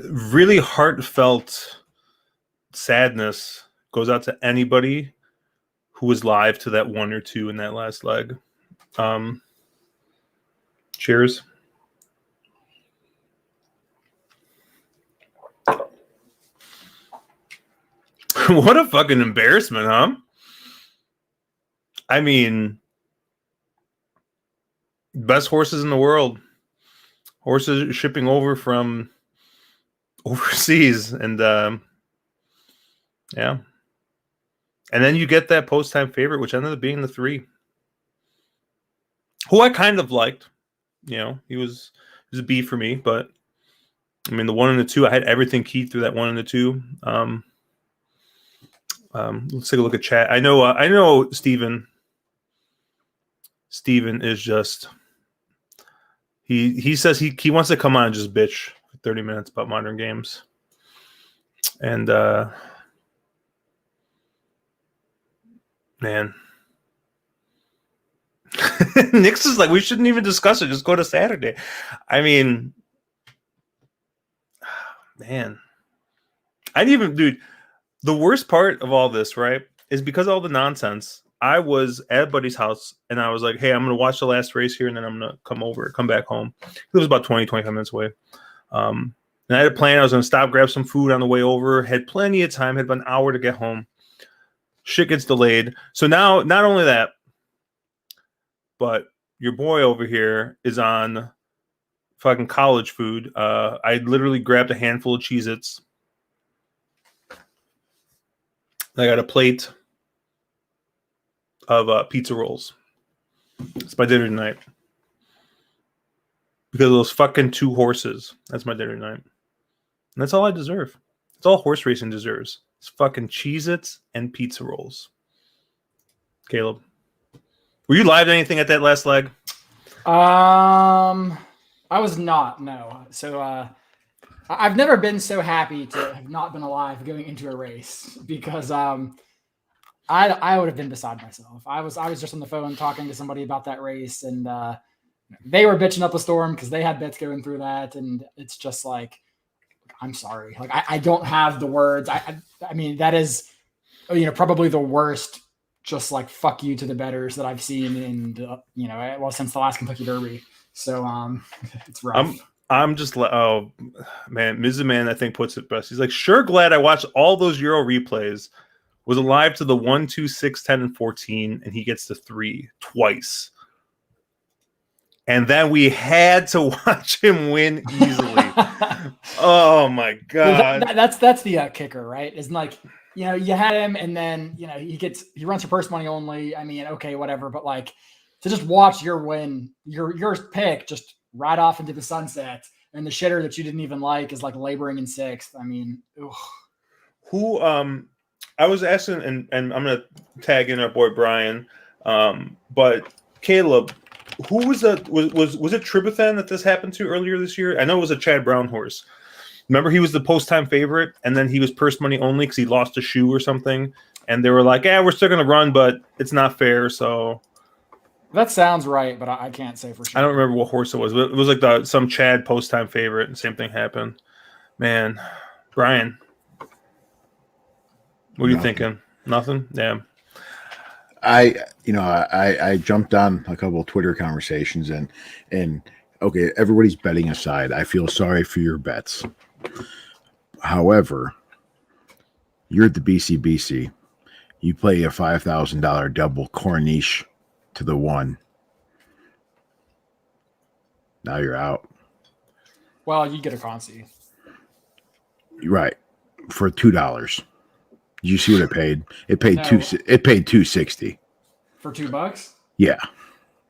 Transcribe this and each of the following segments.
Really heartfelt sadness goes out to anybody who was live to that 1 or 2 in that last leg. Cheers. What a fucking embarrassment, huh? I mean, best horses in the world. Horses shipping over from overseas, and yeah. And then you get that post-time favorite, which ended up being the 3, who I kind of liked. You know, he was a B for me, but I mean, the 1 and the 2, I had everything keyed through that 1 and the 2. Let's take a look at chat. I know Steven. Steven is just he says he wants to come on and just bitch for 30 minutes about modern games. And man. Nick's is like, we shouldn't even discuss it. Just go to Saturday. I mean, man. I didn't even, dude, the worst part of all this, right, is because of all the nonsense. I was at a buddy's house, and I was like, hey, I'm going to watch the last race here, and then I'm going to come back home. It was about 20, 25 minutes away. And I had a plan. I was going to stop, grab some food on the way over. Had plenty of time. Had about an hour to get home. Shit gets delayed. So now, not only that, but your boy over here is on fucking college food. I literally grabbed a handful of Cheez-Its. I got a plate of pizza rolls. It's my dinner tonight. Because of those fucking 2 horses. That's my dinner tonight. And that's all I deserve. That's all horse racing deserves. It's fucking Cheez-Its and pizza rolls. Caleb, were you live to anything at that last leg? I was not, no. So I've never been so happy to have not been alive going into a race, because I would have been beside myself. I was just on the phone talking to somebody about that race, and they were bitching up a storm because they had bets going through that, and it's just like, I'm sorry. Like, I don't have the words. I mean, that is, probably the worst, just like, fuck you to the bettors that I've seen in, since the last Kentucky Derby. So it's rough. I'm just like, oh man, Ms. Man, I think, puts it best. He's like, sure glad I watched all those Euro replays. Was alive to the 1, 2, 6, 10, and 14, and he gets to 3 twice. And then we had to watch him win easily. Oh my god! That's the kicker, right? It's like, you had him, and then he runs for purse money only. I mean, okay, whatever, but like, to just watch your win, your pick just right off into the sunset, and the shitter that you didn't even like is like laboring in 6th. I mean, ugh. Who I was asking, and I'm gonna tag in our boy Brian, but Caleb, who was that? Was it Tributhan that this happened to earlier this year? I know it was a Chad Brown horse. Remember, he was the post-time favorite, and then he was purse money only because he lost a shoe or something. And they were like, "Yeah, we're still going to run, but it's not fair." So That sounds right, but I can't say for sure. I don't remember what horse it was. But it was like some Chad post-time favorite, and same thing happened. Man, Brian, what are you thinking? Nothing? Yeah. I jumped on a couple of Twitter conversations and okay, everybody's betting aside. I feel sorry for your bets. However, you're at the BCBC. You play a $5,000 double Corniche to the 1. Now you're out. Well, you get a Consi. Right. For $2. Did you see what it paid? It paid No. It paid $260. For $2? Yeah.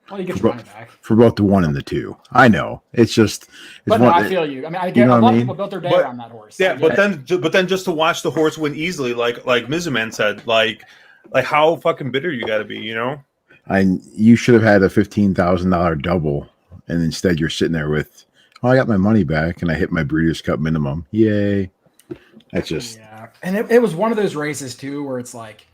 Well, you get your money back. For both the 1 and the 2. I know. It's just. But no, I feel you. I mean, I get a lot of people built their day around that horse. Yeah, but then just to watch the horse win easily, like Mizuman said, like how fucking bitter you got to be, you know? You should have had a $15,000 double, and instead you're sitting there with, oh, I got my money back, and I hit my Breeders' Cup minimum. Yay! That's just. Yeah, and it was one of those races too where it's like,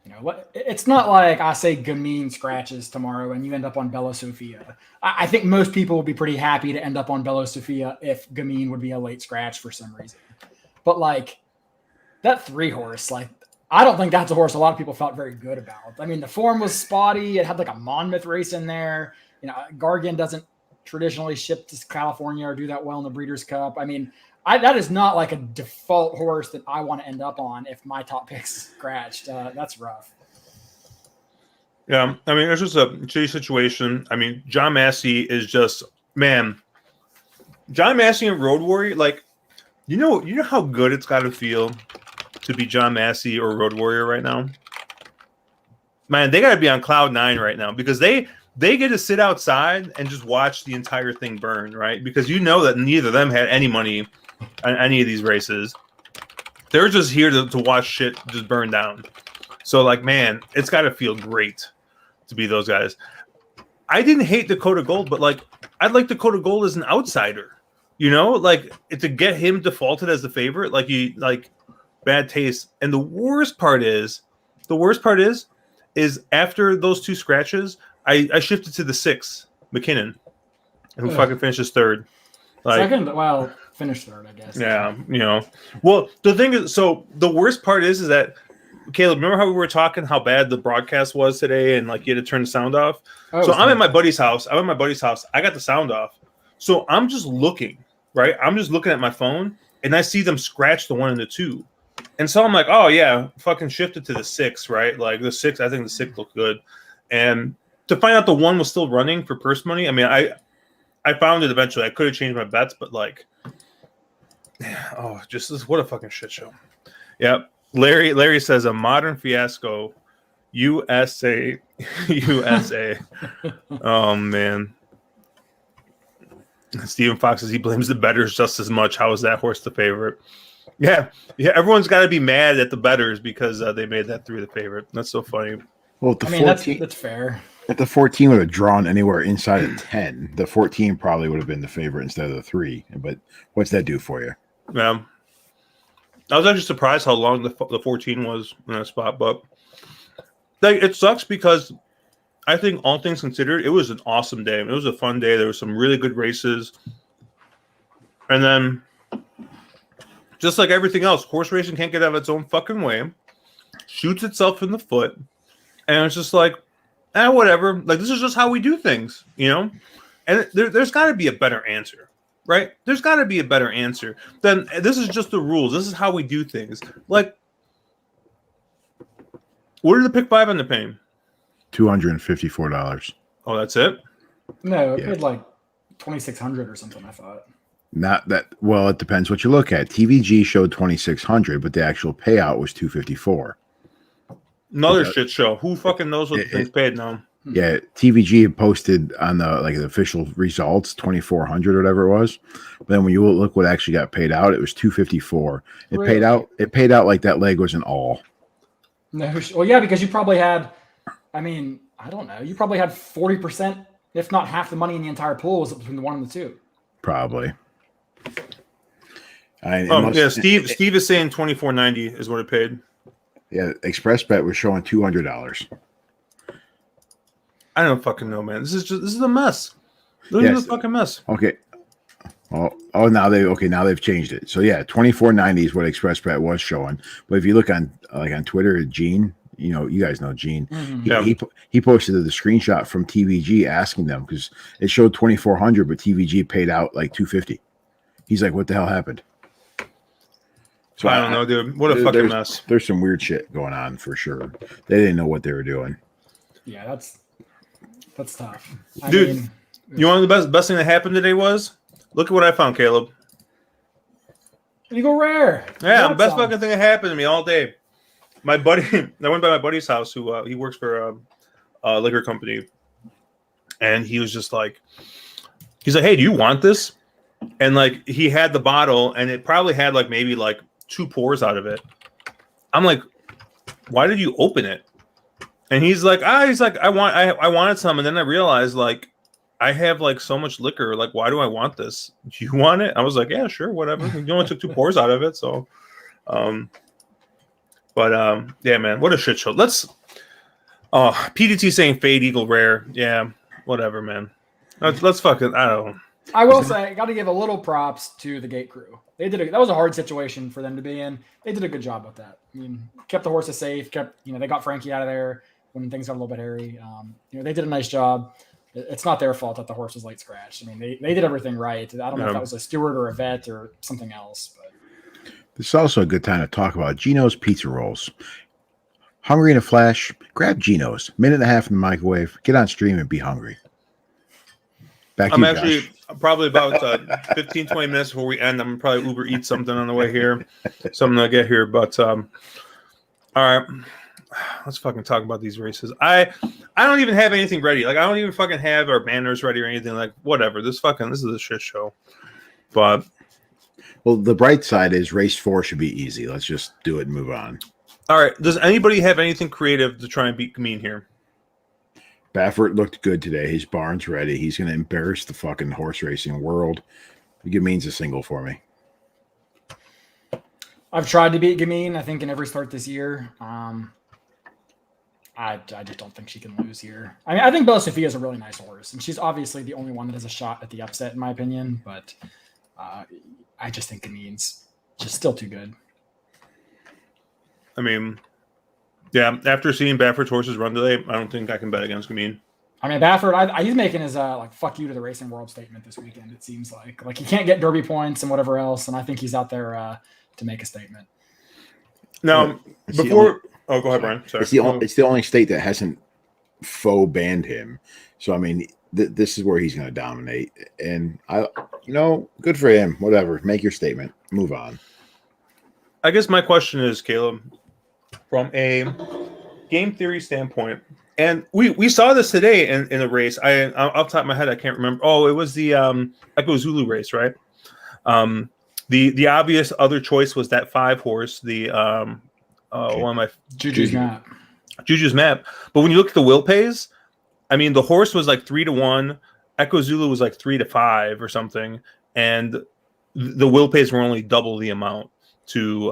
you know, it's not like I say Gamine scratches tomorrow and you end up on Bella Sofia. I think most people would be pretty happy to end up on Bella Sofia if Gamine would be a late scratch for some reason. But like that 3 horse, like I don't think that's a horse a lot of people felt very good about. I mean, the form was spotty. It had like a Monmouth race in there. You know, Gargan doesn't traditionally ship to California or do that well in the Breeders' Cup. I mean, that is not like a default horse that I want to end up on if my top pick's scratched. That's rough. Yeah, I mean, it's just a shitty situation. I mean, John Massey is just, man, John Massey and Road Warrior, like, you know how good it's got to feel to be John Massey or Road Warrior right now? Man, they got to be on cloud 9 right now because they get to sit outside and just watch the entire thing burn, right? Because you know that neither of them had any money on any of these races. They're just here to watch shit just burn down. So, like, man, it's got to feel great to be those guys. I didn't hate Dakota Gold, but, like, I'd like Dakota Gold as an outsider. You know? Like, to get him defaulted as the favorite, like, bad taste. And the worst part is after those 2 scratches, I shifted to the 6, McKinnon, who fucking finishes 3rd. Like, second, well, finished 3rd, I guess. Yeah, you know. Well, the thing is, so the worst part is that, Caleb, remember how we were talking how bad the broadcast was today and, like, you had to turn the sound off? So I'm at my buddy's house. I got the sound off. So I'm just looking, right? I'm just looking at my phone, and I see them scratch the 1 and the 2. And so I'm like, oh, yeah, fucking shifted to the 6, right? Like, the 6, I think the 6 looked good. And to find out the 1 was still running for purse money, I mean, I found it eventually. I could have changed my bets, but, like, oh, just what a fucking shit show. Yep. Larry says a modern fiasco, USA. Oh, man. Stephen Fox says he blames the bettors just as much. How is that horse the favorite? Yeah. Everyone's got to be mad at the bettors because they made that 3 the favorite. That's so funny. Well, I mean, that's fair. If the 14 would have drawn anywhere inside of 10, the 14 probably would have been the favorite instead of the 3. But what's that do for you? Yeah. I was actually surprised how long the 14 was in that spot, but it sucks because I think all things considered, it was an awesome day. It was a fun day. There were some really good races. And then, just like everything else, horse racing can't get out of its own fucking way, shoots itself in the foot, and it's just like, whatever. Like, this is just how we do things, you know? And there's got to be a better answer, right? There's got to be a better answer than this is just the rules. This is how we do things. Like, what did the pick 5 end up paying? $254. Oh, that's it? No, it paid like $2,600 or something, I thought. Not that well, it depends what you look at. TVG showed 2,600, but the actual payout was 254. Another shit show. Who fucking knows what the thing's paid now? Yeah, TVG had posted on the official results 2,400 or whatever it was. But then when you look what actually got paid out, it was 254. It Really? paid out like that leg was an all. No, well, yeah, because you probably had, I mean, I don't know, you probably had 40% If not half the money in the entire pool was between the 1 and the 2. Probably. Yeah, Steve is saying $24.90 is what it paid. Yeah, ExpressBet was showing $200. I don't fucking know, man. This is a mess. This is a fucking mess. Okay. Now they've changed it. So yeah, $24.90 is what ExpressBet was showing. But if you look on Twitter, Gene, you guys know Gene. Mm-hmm. He posted the screenshot from TVG asking them because it showed 2,400, but TVG paid out like $250. He's like, "What the hell happened?" So I don't know, dude. What a fucking mess. There's some weird shit going on for sure. They didn't know what they were doing. Yeah, that's tough. Dude, you want the best thing that happened today was? Look at what I found, Caleb. Eagle rare. Yeah, the best fucking thing that happened to me all day. My buddy, I went by my buddy's house who he works for a liquor company. And he was just like, he's like, "Hey, do you want this?" And like he had the bottle and it probably had like maybe like 2 pours out of it. I'm like, "Why did you open it?" And he's like, I wanted some, and then I realized like I have like so much liquor. Like, why do I want this? Do you want it? I was like, yeah, sure, whatever. You only took 2 pours out of it, so. Yeah, man, what a shit show. PDT saying fade eagle rare. Yeah, whatever, man. Let's fucking. I don't know. I will say, I got to give a little props to the gate crew. That was a hard situation for them to be in. They did a good job with that. I mean, kept the horses safe. They got Frankie out of there when things got a little bit hairy. They did a nice job. It's not their fault that the horse was late scratched. I mean, they did everything right. I don't know if that was a steward or a vet or something else. But this is also a good time to talk about Gino's Pizza Rolls. Hungry in a flash? Grab Gino's. Minute and a half in the microwave. Get on stream and be hungry. I'm actually probably about 15, 20 minutes before we end. I'm probably Uber Eats something on the way here. Something to get here. But all right. Let's fucking talk about these races. I don't even have anything ready. Like I don't even fucking have our banners ready or anything. Like whatever. This is a shit show. But the bright side is race 4 should be easy. Let's just do it and move on. All right. Does anybody have anything creative to try and beat Gamine here? Baffert looked good today. His barn's ready. He's going to embarrass the fucking horse racing world. Gamine's a single for me. I've tried to beat Gamine, I think, in every start this year. I just don't think she can lose here. I mean, I think Bella Sophia is a really nice horse, and she's obviously the only one that has a shot at the upset, in my opinion. But I just think Gamine's just still too good. I mean, yeah, after seeing Baffert's horses run today, I don't think I can bet against Gamine. I mean, Baffert, he's making his fuck you to the racing world statement this weekend, it seems like he can't get Derby points and whatever else, and I think he's out there to make a statement. Now, go ahead, Brian. Sorry. It's the only state that hasn't faux banned him. So I mean, this is where he's going to dominate, and good for him. Whatever, make your statement, move on. I guess my question is, Caleb, from a game theory standpoint, and we saw this today in a race. Off the top of my head, I can't remember. Oh, it was the Echo Zulu race, right? The obvious other choice was that 5 horse, the one of my Juju's map. But when you look at the will pays, I mean, the horse was like 3-1, Echo Zulu was like 3-5 or something, and the will pays were only double the amount to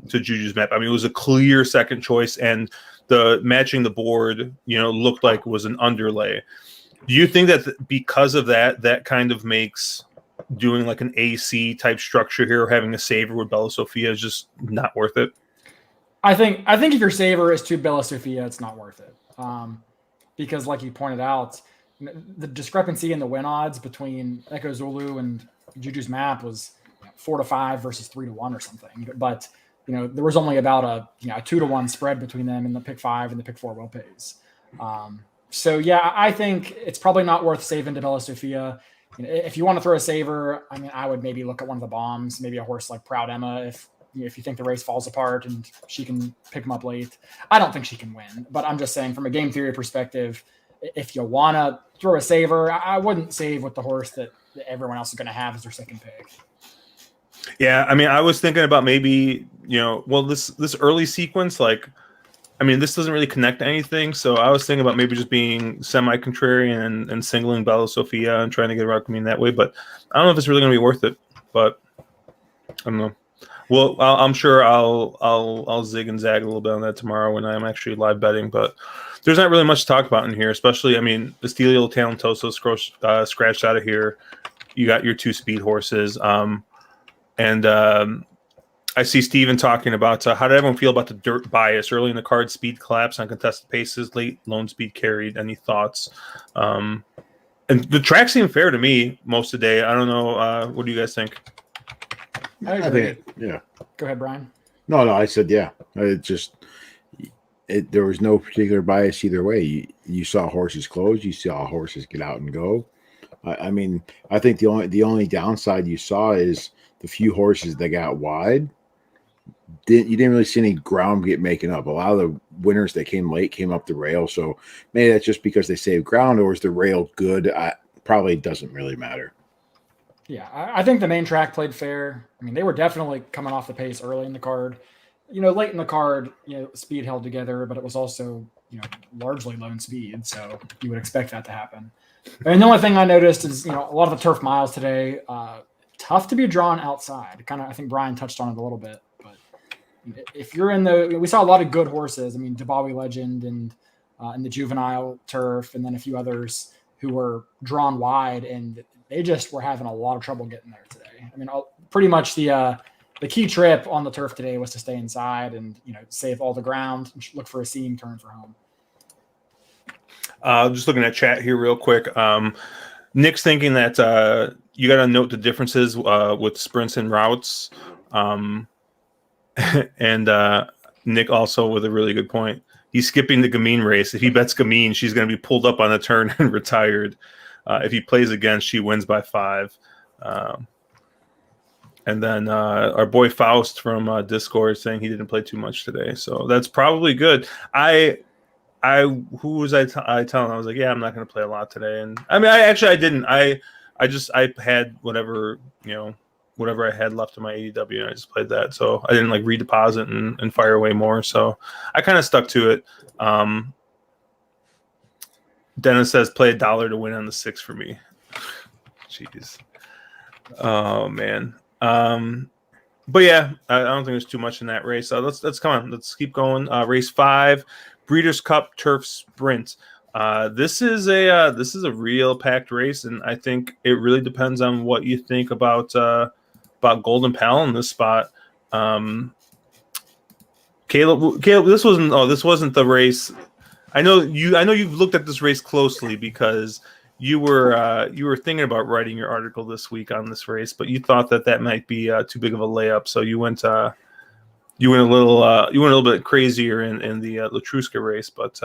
Juju's map. I mean, it was a clear second choice, and the matching the board, looked like it was an underlay. Do you think that because of that kind of makes doing like an AC type structure here, or having a saver with Bella Sophia is just not worth it? I think if your saver is to Bella Sophia, it's not worth it. Because like you pointed out, the discrepancy in the win odds between Echo Zulu and Juju's map was 4-5 versus 3-1 or something. But there was only about a 2-1 spread between them in the pick 5 and the pick 4 will pays. So yeah, I think it's probably not worth saving to Bella Sophia. If you want to throw a saver, I mean, I would maybe look at one of the bombs, maybe a horse like Proud Emma, if you think the race falls apart and she can pick him up late. I don't think she can win, but I'm just saying from a game theory perspective, if you want to throw a saver, I wouldn't save with the horse that everyone else is going to have as their second pick. Yeah, I mean, I was thinking about maybe, this early sequence, like I mean, this doesn't really connect to anything, so I was thinking about maybe just being semi-contrarian and singling Bella Sofia and trying to get around Camille that way, but I don't know if it's really going to be worth it. But I don't know. Well, I'm sure I'll zig and zag a little bit on that tomorrow when I'm actually live betting. But there's not really much to talk about in here, especially, I mean, Estelio Talentoso scratched out of here. You got your 2 speed horses. I see Steven talking about how did everyone feel about the dirt bias early in the card, speed collapse on contested paces, late lone speed carried. Any thoughts? And the track seemed fair to me most of the day. I don't know. What do you guys think? I agree. Yeah. Go ahead, Brian. No, I said yeah. There was no particular bias either way. You saw horses close. You saw horses get out and go. I mean, I think the only downside you saw is the few horses that got wide. You didn't really see any ground get making up. A lot of the winners that came late came up the rail. So maybe that's just because they saved ground, or is the rail good? Probably doesn't really matter. Yeah, I think the main track played fair. I mean, they were definitely coming off the pace early in the card. Late in the card, speed held together, but it was also, largely lone speed. So you would expect that to happen. And the only thing I noticed is, a lot of the turf miles today, tough to be drawn outside. Kind of, I think Brian touched on it a little bit. But if you're we saw a lot of good horses. I mean, Dabawi Legend and in the juvenile turf, and then a few others who were drawn wide, and they just were having a lot of trouble getting there today. I mean, pretty much the key trip on the turf today was to stay inside and, save all the ground and look for a seam turn for home. Just looking at chat here real quick. Nick's thinking that you got to note the differences with sprints and routes. And Nick also with a really good point. He's skipping the Gamine race. If he bets Gamine, she's going to be pulled up on the turn and retired. If he plays again, she wins by 5. And then our boy Faust from Discord saying he didn't play too much today. So that's probably good. Who was I telling? I was like, yeah, I'm not going to play a lot today. And I mean, I didn't. I had whatever I had left in my AEW, and I just played that. So I didn't redeposit and fire away more. So I kind of stuck to it. Dennis says play $1 to win on the 6 for me. Jeez. Oh man. But yeah, I don't think there's too much in that race. So let's come on. Let's keep going. Race 5, Breeders' Cup Turf Sprint. This is a real packed race, and I think it really depends on what you think about Golden Powell in this spot. Caleb, this wasn't the race. I know you've looked at this race closely because you were thinking about writing your article this week on this race, but you thought that might be too big of a layup, so you went a little bit crazier in the Latruska race. But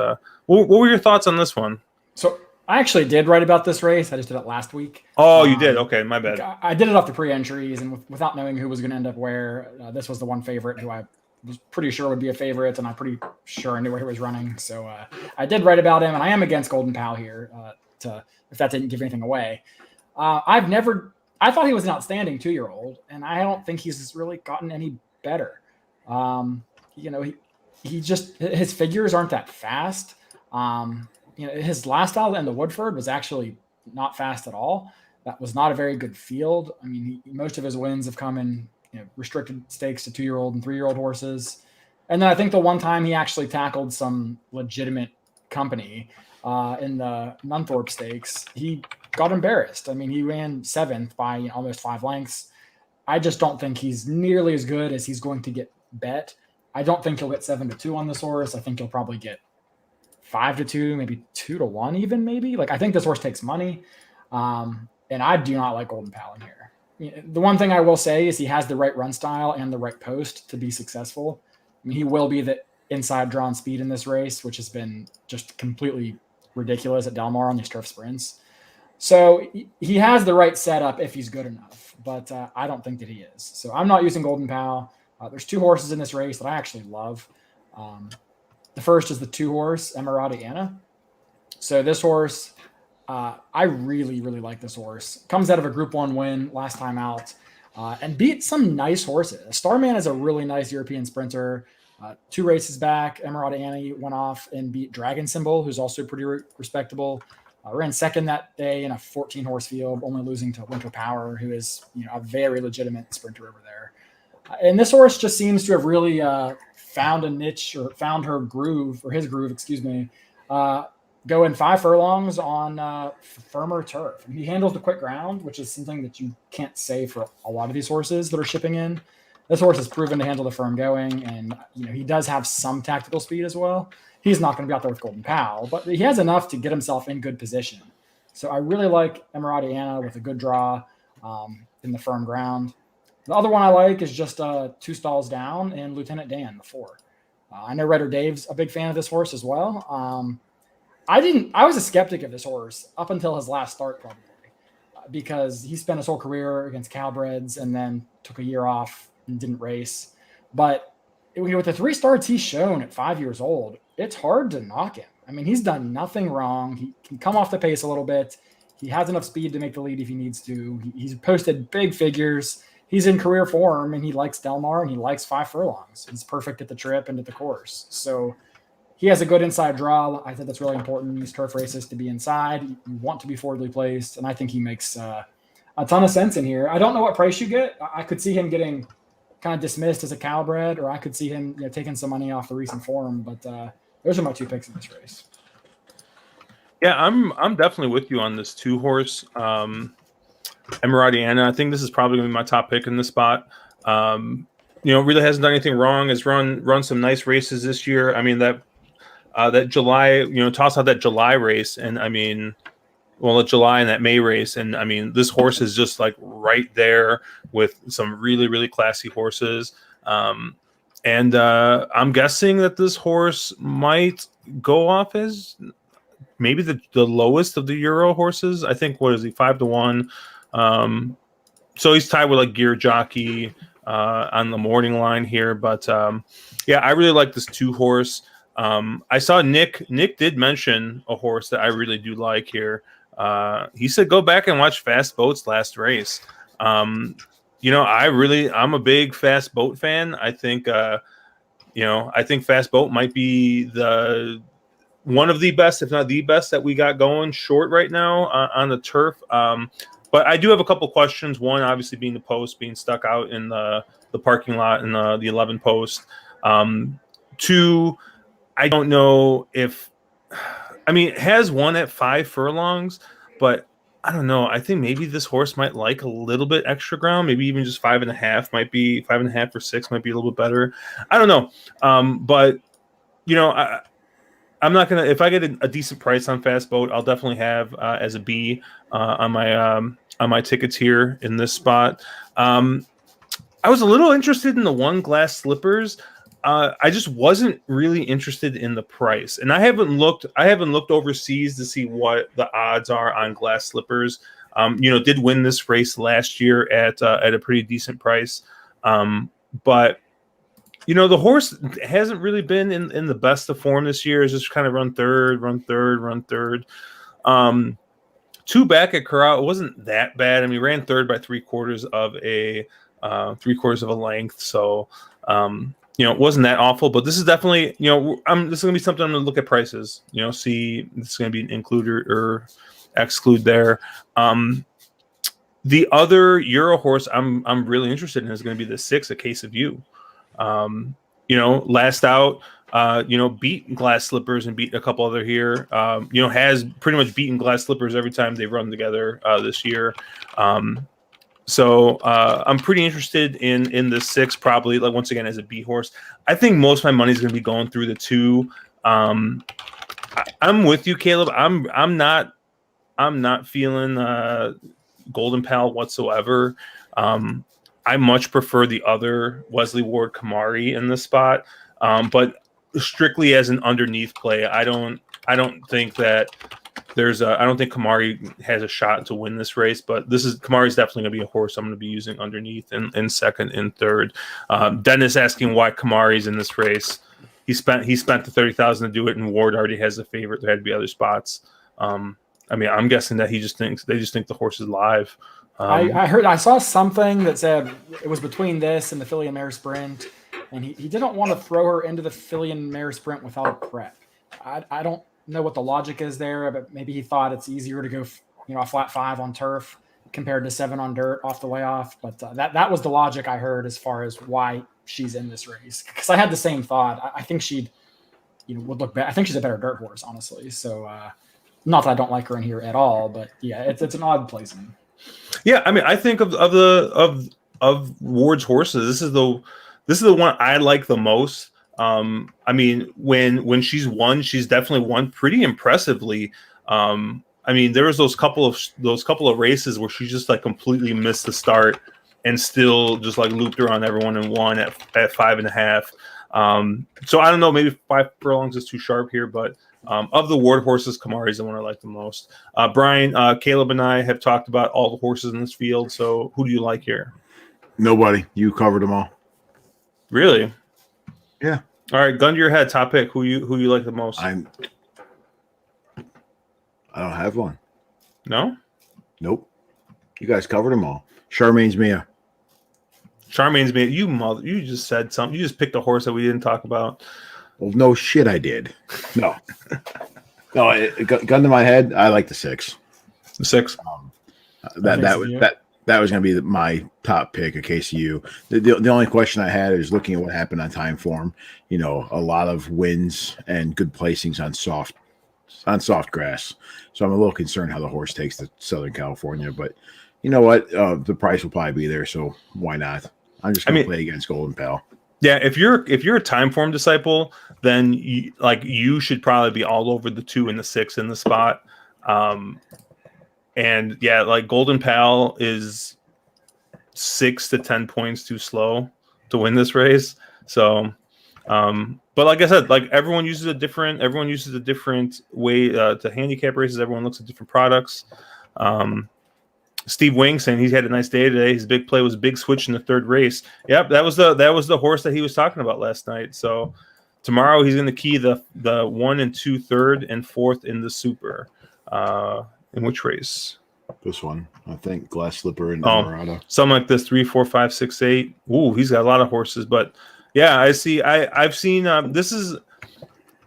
what were your thoughts on this one? So I actually did write about this race. I just did it last week. Oh, you did? Okay, my bad. I did it off the pre-entries, and without knowing who was going to end up where, this was the one favorite who I was pretty sure would be a favorite, and I'm pretty sure I knew where he was running. So I did write about him, and I am against Golden Powell here, if that didn't give anything away. I thought he was an outstanding 2-year-old, and I don't think he's really gotten any better. He just, his figures aren't that fast. His last out in the Woodford was actually not fast at all. That was not a very good field. I mean, most of his wins have come in restricted stakes to 2-year-old and 3-year-old horses. And then I think the one time he actually tackled some legitimate company in the Nunthorpe Stakes, he got embarrassed. I mean, he ran 7th by almost 5 lengths. I just don't think he's nearly as good as he's going to get bet. I don't think he'll get 7-2 on this horse. I think he'll probably get 5-2, maybe 2-1 even, maybe. I think this horse takes money. And I do not like Golden Powell in here. The one thing I will say is he has the right run style and the right post to be successful. I mean, he will be the inside drawn speed in this race, which has been just completely ridiculous at Del Mar on these turf sprints. So he has the right setup if he's good enough, but I don't think that he is. So I'm not using Golden Powell. There's 2 horses in this race that I actually love. The first is the 2-horse Emirati Anna. So this horse, I really, really like this horse. Comes out of a Group 1 win last time out and beat some nice horses. Starman is a really nice European sprinter. 2 races back, Emirati Annie went off and beat Dragon Symbol, who's also pretty respectable. Ran second that day in a 14-horse field, only losing to Winter Power, who is a very legitimate sprinter over there. And this horse just seems to have really found a niche, or found her groove, or his groove, excuse me, going 5 furlongs on firmer turf. And he handles the quick ground, which is something that you can't say for a lot of these horses that are shipping in. This horse has proven to handle the firm going, and he does have some tactical speed as well. He's not going to be out there with Golden Powell, but he has enough to get himself in good position. So I really like Emirati Anna with a good draw in the firm ground. The other one I like is just 2 stalls down, and Lieutenant Dan, the 4. I know Redder Dave's a big fan of this horse as well. I was a skeptic of this horse up until his last start, probably, because he spent his whole career against Cowbreds and then took a year off and didn't race. But with the 3 starts he's shown at 5 years old, it's hard to knock him. I mean, he's done nothing wrong. He can come off the pace a little bit. He has enough speed to make the lead if he needs to. He's posted big figures. He's in career form, and he likes Del Mar, and he likes 5 furlongs. He's perfect at the trip and at the course. So he has a good inside draw. I think that's really important in these turf races, to be inside. You want to be forwardly placed, and I think he makes a ton of sense in here. I don't know what price you get. I could see him getting kind of dismissed as a Cowbred, or I could see him taking some money off the recent form. But those are my 2 picks in this race. Yeah, I'm definitely with you on this 2-horse. Emirati Anna, I think this is probably going to be my top pick in this spot. Really hasn't done anything wrong. Has run some nice races this year. I mean, that July, toss out that July race, and I mean, well, that July and that May race, and I mean, this horse is just like right there with some really, really classy horses. And I'm guessing that this horse might go off as maybe the lowest of the Euro horses. I think, what is he, 5-1? So he's tied with like Gear Jockey on the morning line here. But yeah, I really like this 2-horse. I saw Nick did mention a horse that I really do like here. He said, go back and watch Fast Boat's last race. I'm a big Fast Boat fan. I think, I think Fast Boat might be one of the best, if not the best, that we got going short right now on the turf. But I do have a couple questions. One, obviously, being the post, being stuck out in the parking lot in the 11 post. 2, I don't know if, it has won at 5 furlongs, but I don't know. I think maybe this horse might like a little bit extra ground, maybe even just 5.5 might be 5.5 or 6 might be a little bit better. I don't know. But I'm not gonna. If I get a decent price on Fast Boat, I'll definitely have as a B on my tickets here in this spot. I was a little interested in the 1 Glass Slippers. I just wasn't really interested in the price, and I haven't looked overseas to see what the odds are on Glass Slippers. Did win this race last year at a pretty decent price, but the horse hasn't really been in the best of form this year. It's just kind of run third. 2 back at Corral, it wasn't that bad. I mean, ran third by 3/4 of a length, so. It wasn't that awful, but this is definitely, this is going to be something I'm going to look at prices, see this is going to be an include or exclude there. The other Euro horse I'm really interested in is going to be the 6, A Case of You. Last out, beat Glass Slippers and beat a couple other here, has pretty much beaten Glass Slippers every time they've run together this year. So I'm pretty interested in the 6, probably, like, once again, as a B horse. I think most of my money is going to be going through the 2. I'm with you, Caleb. I'm not feeling Golden Pal whatsoever. I much prefer the other Wesley Ward Kamari in this spot, but strictly as an underneath play, I don't think that. I don't think Kamari has a shot to win this race, but Kamari's definitely going to be a horse I'm going to be using underneath in second and third. Dennis asking why Kamari's in this race. He spent the $30,000 to do it, and Ward already has a favorite. There had to be other spots. I'm guessing that they just think the horse is live. I saw something that said it was between this and the Filly and Mare Sprint, and he didn't want to throw her into the filly and mare sprint without a prep. I don't know what the logic is there, but maybe he thought it's easier to go, a flat 5 on turf compared to 7 on dirt off the way off. But that was the logic I heard as far as why she's in this race. Because I had the same thought. I think she'd, would look better. I think she's a better dirt horse, honestly. So not that I don't like her in here at all, but yeah, it's an odd placement. Yeah, I mean, I think of Ward's horses, this is the one I like the most. I mean, when she's won, she's definitely won pretty impressively. I mean, there was those couple of races where she just like completely missed the start and still just like looped around everyone and won at 5.5. So I don't know, maybe 5 furlongs is too sharp here, but of the Ward horses, Kamari's the one I like the most. Brian, Caleb, and I have talked about all the horses in this field. So who do you like here? Nobody. You covered them all. Really? Yeah. All right, gun to your head. Top pick. Who you like the most? I don't have one. No. Nope. You guys covered them all. Charmaine's Mia. Charmaine's Mia. You just said something. You just picked a horse that we didn't talk about. Well, no shit, I did. No. No. Gun to my head. I like the 6. The 6. That was going to be my top pick of KCU. The only question I had is looking at what happened on time form. A lot of wins and good placings on soft grass. So I'm a little concerned how the horse takes to Southern California. But you know what? The price will probably be there, so why not? I'm just going to play against Golden Pal. Yeah, if you're a time form disciple, then you should probably be all over the 2 and the 6 in the spot. And yeah, like Golden Pal is 6 to 10 points too slow to win this race. So, but like I said, like everyone uses a different way to handicap races. Everyone looks at different products. Steve Wing saying he's had a nice day today. His big play was a big switch in the 3rd race. Yep, that was the horse that he was talking about last night. So tomorrow he's going to key the 1 and 2 3rd and 4th in the Super. In which race? This one, I think. Glass Slipper and Emerado. Something like this. 3, 4, 5, 6, 8. Ooh, he's got a lot of horses. But yeah, I've seen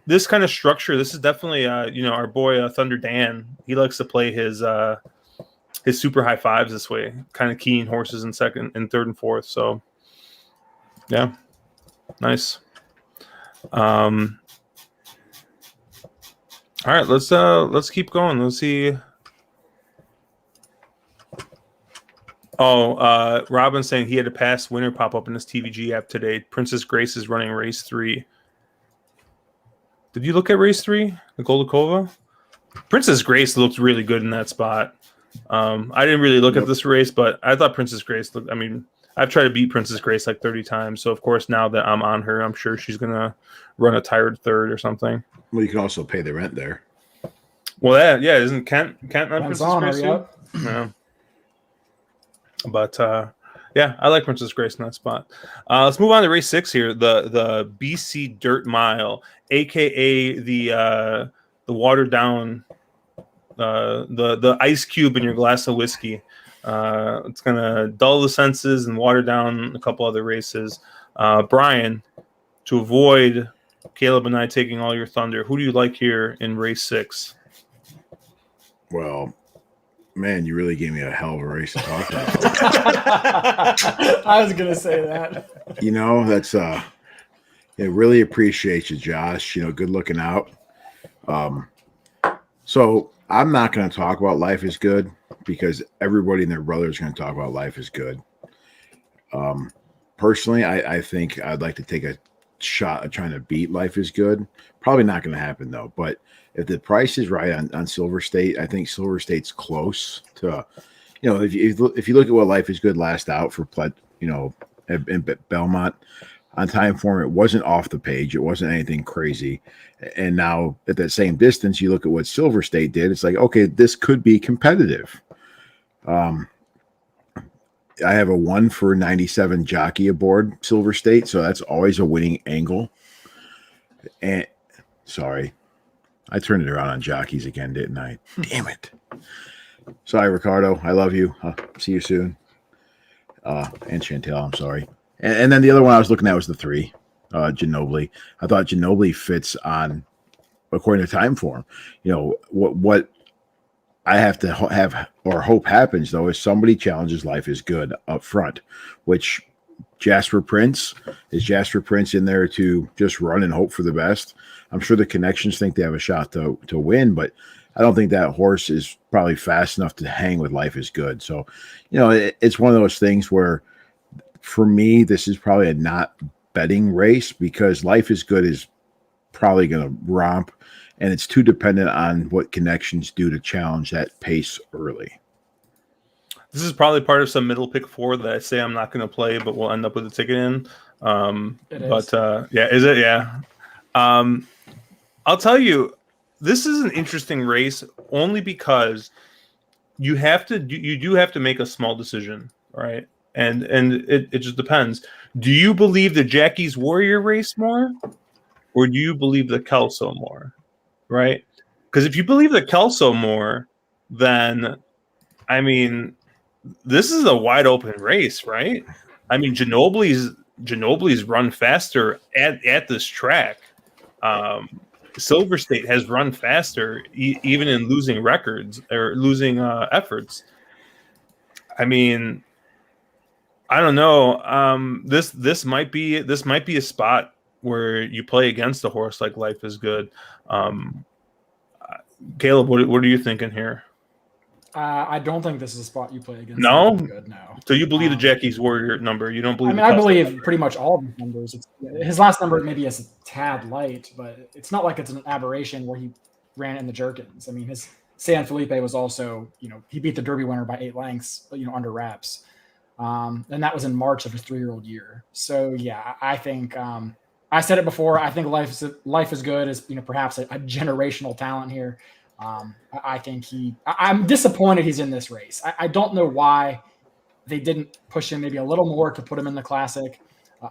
this kind of structure. This is definitely our boy Thunder Dan. He likes to play his super high 5s this way, kind of keying horses in 2nd and 3rd and 4th. So yeah, nice. All right, let's keep going. Let's see. Oh, Robin saying he had a past winner pop up in his TVG app today. Princess Grace is running race 3. Did you look at race 3, the Goldakova? Princess Grace looked really good in that spot. I didn't really look at this race, but I thought Princess Grace looked. I mean, I've tried to beat Princess Grace like 30 times, so of course now that I'm on her, I'm sure she's gonna run a tired 3rd or something. Well, you can also pay the rent there. Well, isn't Kent on Princess Grace too? Yep. Yeah. But yeah, I like Princess Grace in that spot. Let's move on to race 6 here. The BC Dirt Mile, aka the watered down, the ice cube in your glass of whiskey. It's gonna dull the senses and water down a couple other races. Brian, to avoid Caleb and I taking all your thunder, who do you like here in race 6? Well, man, you really gave me a hell of a race to talk about. I was gonna say that. That's really appreciate you, Josh. Good looking out. So I'm not going to talk about Life is Good because everybody and their brother is going to talk about Life is Good. Personally, I think I'd like to take a shot at trying to beat Life is Good. Probably not going to happen though. But if the price is right on Silver State, I think Silver State's close to, if you look at what Life is Good last out for in Belmont on time form, it wasn't off the page. It wasn't anything crazy. And now at that same distance, you look at what Silver State did. It's like, okay, this could be competitive. I have a 1 for 97 jockey aboard Silver State, so that's always a winning angle. And sorry, I turned it around on jockeys again, didn't I? Damn it. Sorry, Ricardo. I love you. See you soon. And Chantel, I'm sorry. And then the other one I was looking at was the 3, Ginobili. I thought Ginobili fits on according to time form. You know, what I have to have or hope happens though is somebody challenges Life is Good up front, which Jasper Prince in there to just run and hope for the best. I'm sure the connections think they have a shot to win, but I don't think that horse is probably fast enough to hang with Life is Good. So, you know, it's one of those things where for me, this is probably a not betting race because Life is Good is probably going to romp, and it's too dependent on what connections do to challenge that pace early. This is probably part of some middle pick 4 that I say I'm not going to play, but we'll end up with a ticket in. Yeah, is it? Yeah. I'll tell you, this is an interesting race only because you do have to make a small decision, right? And it just depends. Do you believe the Jackie's Warrior race more, or do you believe the Kelso more, right? Because if you believe the Kelso more, then I mean, this is a wide open race, right? I mean, Ginobili's run faster at this track. Silver State has run faster, even in losing records or losing efforts. I mean, I don't know. This might be a spot where you play against a horse like Life is Good. Caleb, what are you thinking here? I don't think this is a spot you play against. No? Good, no. So you believe the Jackie's Warrior number? You don't believe? I believe pretty much all of his numbers. His last number maybe is a tad light, but it's not like it's an aberration where he ran in the Jerkins. I mean, his San Felipe was also, he beat the Derby winner by 8 lengths, under wraps. And that was in March of his 3-year-old year. So yeah, I think I said it before. I think Life is Good is perhaps a generational talent here. I think I'm disappointed he's in this race. I don't know why they didn't push him maybe a little more to put him in the Classic.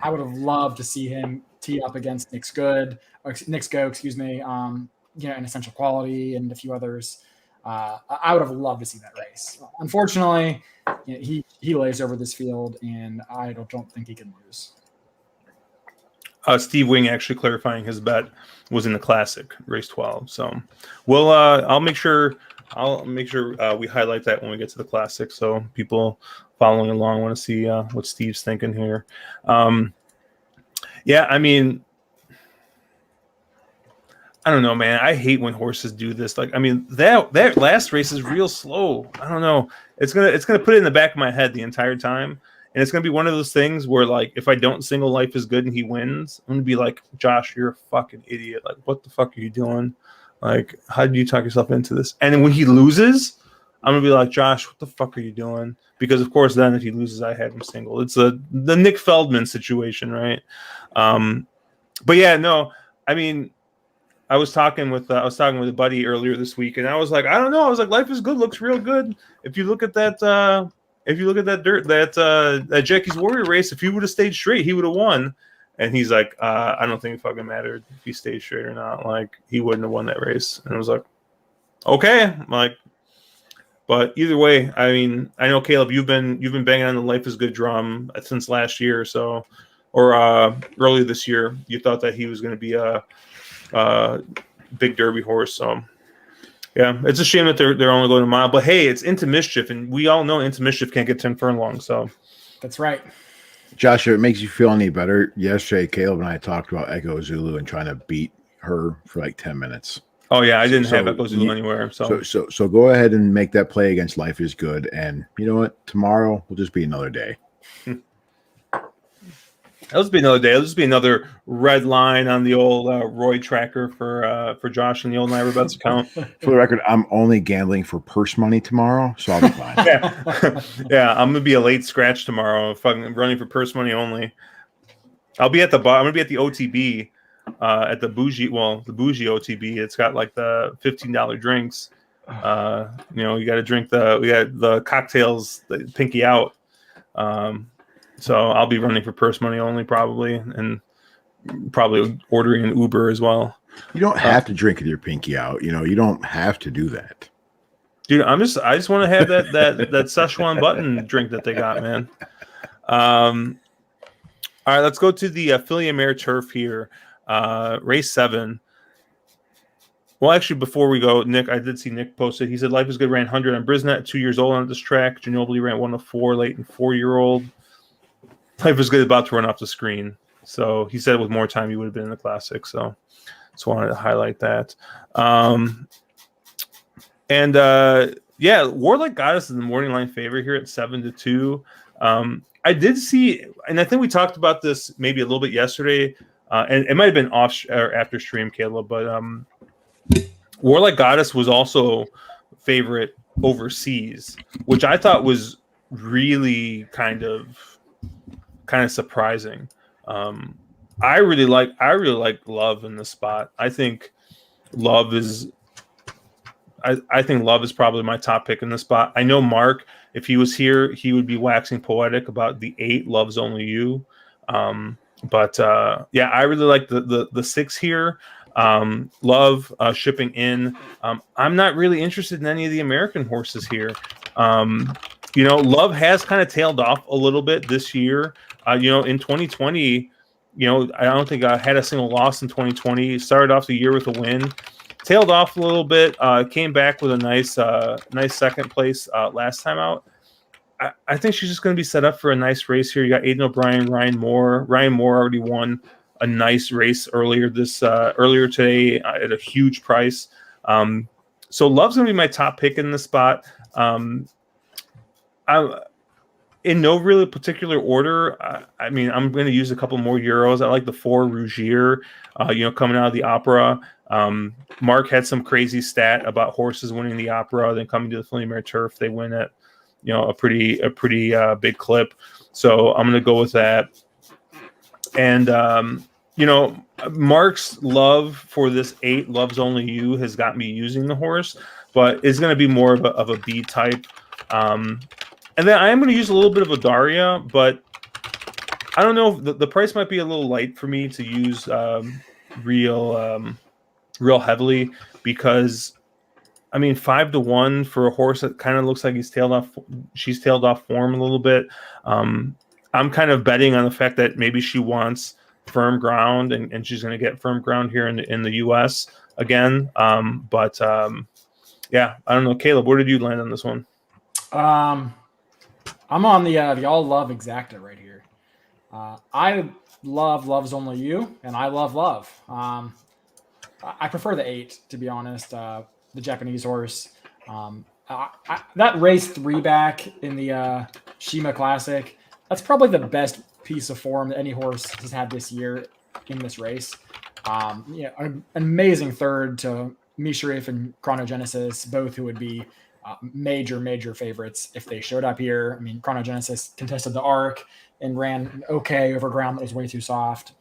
I would have loved to see him tee up against Nick's Go, in Essential Quality and a few others. I would have loved to see that race. Unfortunately, he lays over this field, and I don't think he can lose. Steve Wing actually clarifying his bet was in the Classic, race 12. So we'll I'll make sure we highlight that when we get to the Classic, so people following along want to see what Steve's thinking here. Yeah, I mean, I don't know, man. I hate when horses do this. Like, I mean, that last race is real slow. I don't know. It's gonna put it in the back of my head the entire time. And it's going to be one of those things where, like, if I don't single Life is Good and he wins, I'm going to be like, Josh, you're a fucking idiot. Like, what the fuck are you doing? Like, how did you talk yourself into this? And then when he loses, I'm going to be like, Josh, what the fuck are you doing? Because, of course, then if he loses, I have him single. It's the Nick Feldman situation, right? But, yeah, no, I mean, I was talking with a buddy earlier this week, and I was like, I don't know. I was like, Life is Good looks real good. If you look at that that Jackie's Warrior race, if he would have stayed straight, he would have won. And he's like, I don't think it fucking mattered if he stayed straight or not. Like, he wouldn't have won that race. And I was like, okay, but either way, I mean, I know Caleb, you've been banging on the Life is Good drum since last year, so or early this year. You thought that he was going to be a big Derby horse, so. Yeah, it's a shame that they're only going a mile, but hey, it's Into Mischief, and we all know Into Mischief can't get 10 furlongs. So that's right. Josh, if it makes you feel any better, yesterday Caleb and I talked about Echo Zulu and trying to beat her for like 10 minutes. Oh yeah, I didn't have Echo Zulu anywhere. So go ahead and make that play against Life is Good, and you know what? Tomorrow will just be another day. It'll just be another day. It'll just be another red line on the old Roy tracker for Josh and the old Naira Bets account. For the record, I'm only gambling for purse money tomorrow, so I'll be fine. Yeah, I'm gonna be a late scratch tomorrow. Fucking running for purse money only. I'm gonna be at the OTB, at the bougie OTB. It's got like the $15 drinks. You got to drink the cocktails, the pinky out. So I'll be running for purse money only probably, and probably ordering an Uber as well. You don't have to drink with your pinky out. You don't have to do that. Dude, I just want to have that Szechuan button drink that they got, man. All right, let's go to the Filly and Mare Turf here. Race 7. Well, actually, before we go, Nick, I did see Nick posted. He said Life is Good ran 100 on Brisnet, 2 years old on this track. Ginobili ran 104 late and 4-year-old. Life is Good about to run off the screen. So he said with more time, he would have been in the Classic. So just wanted to highlight that. Warlike Goddess is the morning line favorite here at 7-2. I did see, and I think we talked about this maybe a little bit yesterday, and it might have been off or after stream, Caleb, but Warlike Goddess was also favorite overseas, which I thought was really kind of surprising. I really like Love in this spot. I think Love is probably my top pick in the spot. I know Mark, if he was here, he would be waxing poetic about the 8 Love's Only You. I really like the 6 here. Love shipping in. I'm not really interested in any of the American horses here. Love has kind of tailed off a little bit this year. In 2020, I don't think I had a single loss in 2020. Started off the year with a win. Tailed off a little bit, came back with a nice second place last time out. I think she's just going to be set up for a nice race here. You got Aiden O'Brien, Ryan Moore. Ryan Moore already won a nice race earlier today at a huge price. So Love's going to be my top pick in this spot. In no really particular order. I'm going to use a couple more Euros. I like the 4 Rougier, coming out of the Opera. Mark had some crazy stat about horses winning the Opera, then coming to the Filly Mare Turf, they win at a pretty big clip. So I'm going to go with that. And Mark's love for this 8 Love's Only You has got me using the horse, but it's going to be more of a B type. And then I am going to use a little bit of a Daria, but I don't know. The price might be a little light for me to use real heavily, because 5-1 for a horse that kind of looks like she's tailed off form a little bit. I'm kind of betting on the fact that maybe she wants firm ground, and she's going to get firm ground here in the U.S. again. I don't know. Caleb, where did you land on this one? I'm on the All Love Exacta right here. I love Love's Only You, and I love Love. I prefer the 8, to be honest. The Japanese horse. That race 3 back in the Shima Classic, that's probably the best piece of form that any horse has had this year in this race. An amazing third to Misharif and Chronogenesis, both who would be major favorites if they showed up here. Chronogenesis contested the Arc and ran okay over ground that was way too soft.